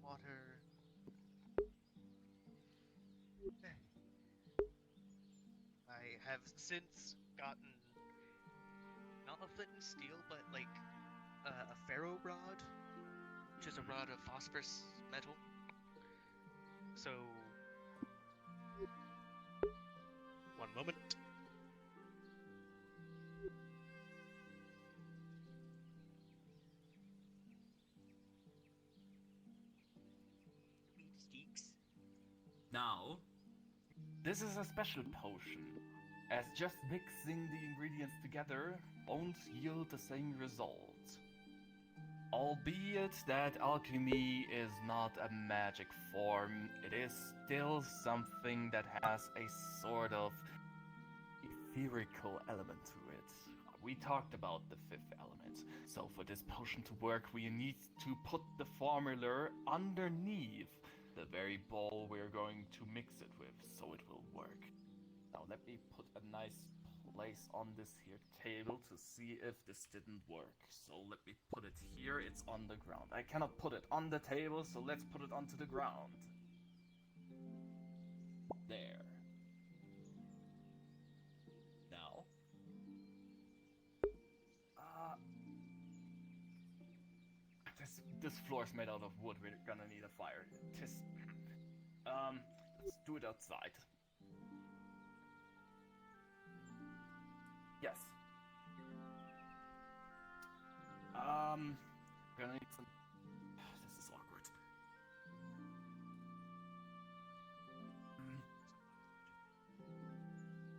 S1: Water. I have since gotten not a flint and steel, but like a ferro rod, which is a rod of phosphorus metal. So, one moment.
S13: Now,
S22: This is a special potion, as just mixing the ingredients together won't yield the same result. Albeit that alchemy is not a magic form, it is still something that has a sort of etherical element to it. We talked about the fifth element, so for this potion to work, we need to put the formula underneath the very bowl we're going to mix it with, so it will work. Now let me put a nice place on this here table to see if this didn't work. So let me put it here, it's on the ground. I cannot put it on the table, so let's put it onto the ground. There. Now. This floor is made out of wood, we're gonna need a fire. Let's do it outside. Yes. Gonna need some... This is awkward.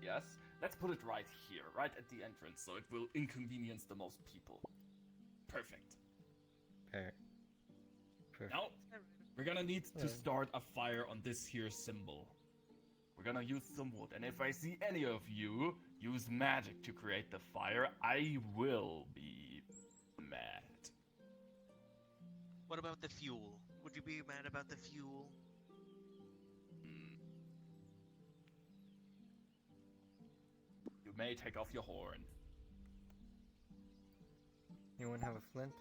S22: Yes, let's put it right here, right at the entrance, so it will inconvenience the most people. Perfect.
S17: Perfect.
S22: Now, we're gonna need to start a fire on this here symbol. We're gonna use some wood, and if I see any of you use magic to create the fire, I will be mad.
S1: What about the fuel? Would you be mad about the fuel?
S22: You may take off your horn.
S17: Anyone have a flint?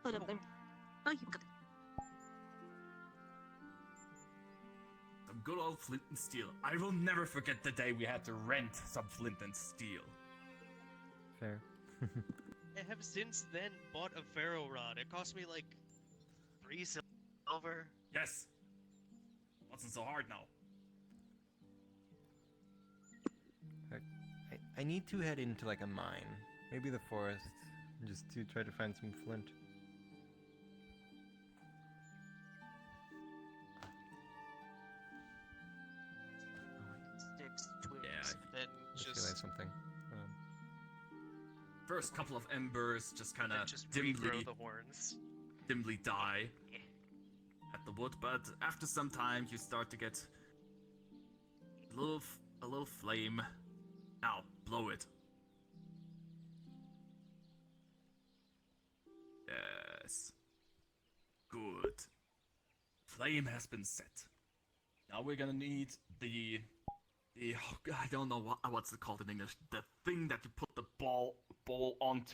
S19: Put up there. Oh, you got it.
S13: some good old flint and steel. I will never forget the day we had to rent some flint and steel.
S17: Fair.
S1: I have since then bought a ferro rod. It cost me like 3 silver.
S13: Yes. Wasn't so hard now.
S17: I need to head into like a mine, maybe the forest, just to try to find some flint.
S1: Sticks, twigs, then
S17: I
S1: just
S17: realized something.
S13: First couple of embers just kind of
S1: regrow the horns.
S13: dimly die at the wood, but after some time you start to get a little flame. Now blow it. Yes. Good. Flame has been set.
S22: Now we're gonna need the
S13: I don't know what's it called in English. The thing that you put the
S22: bowl onto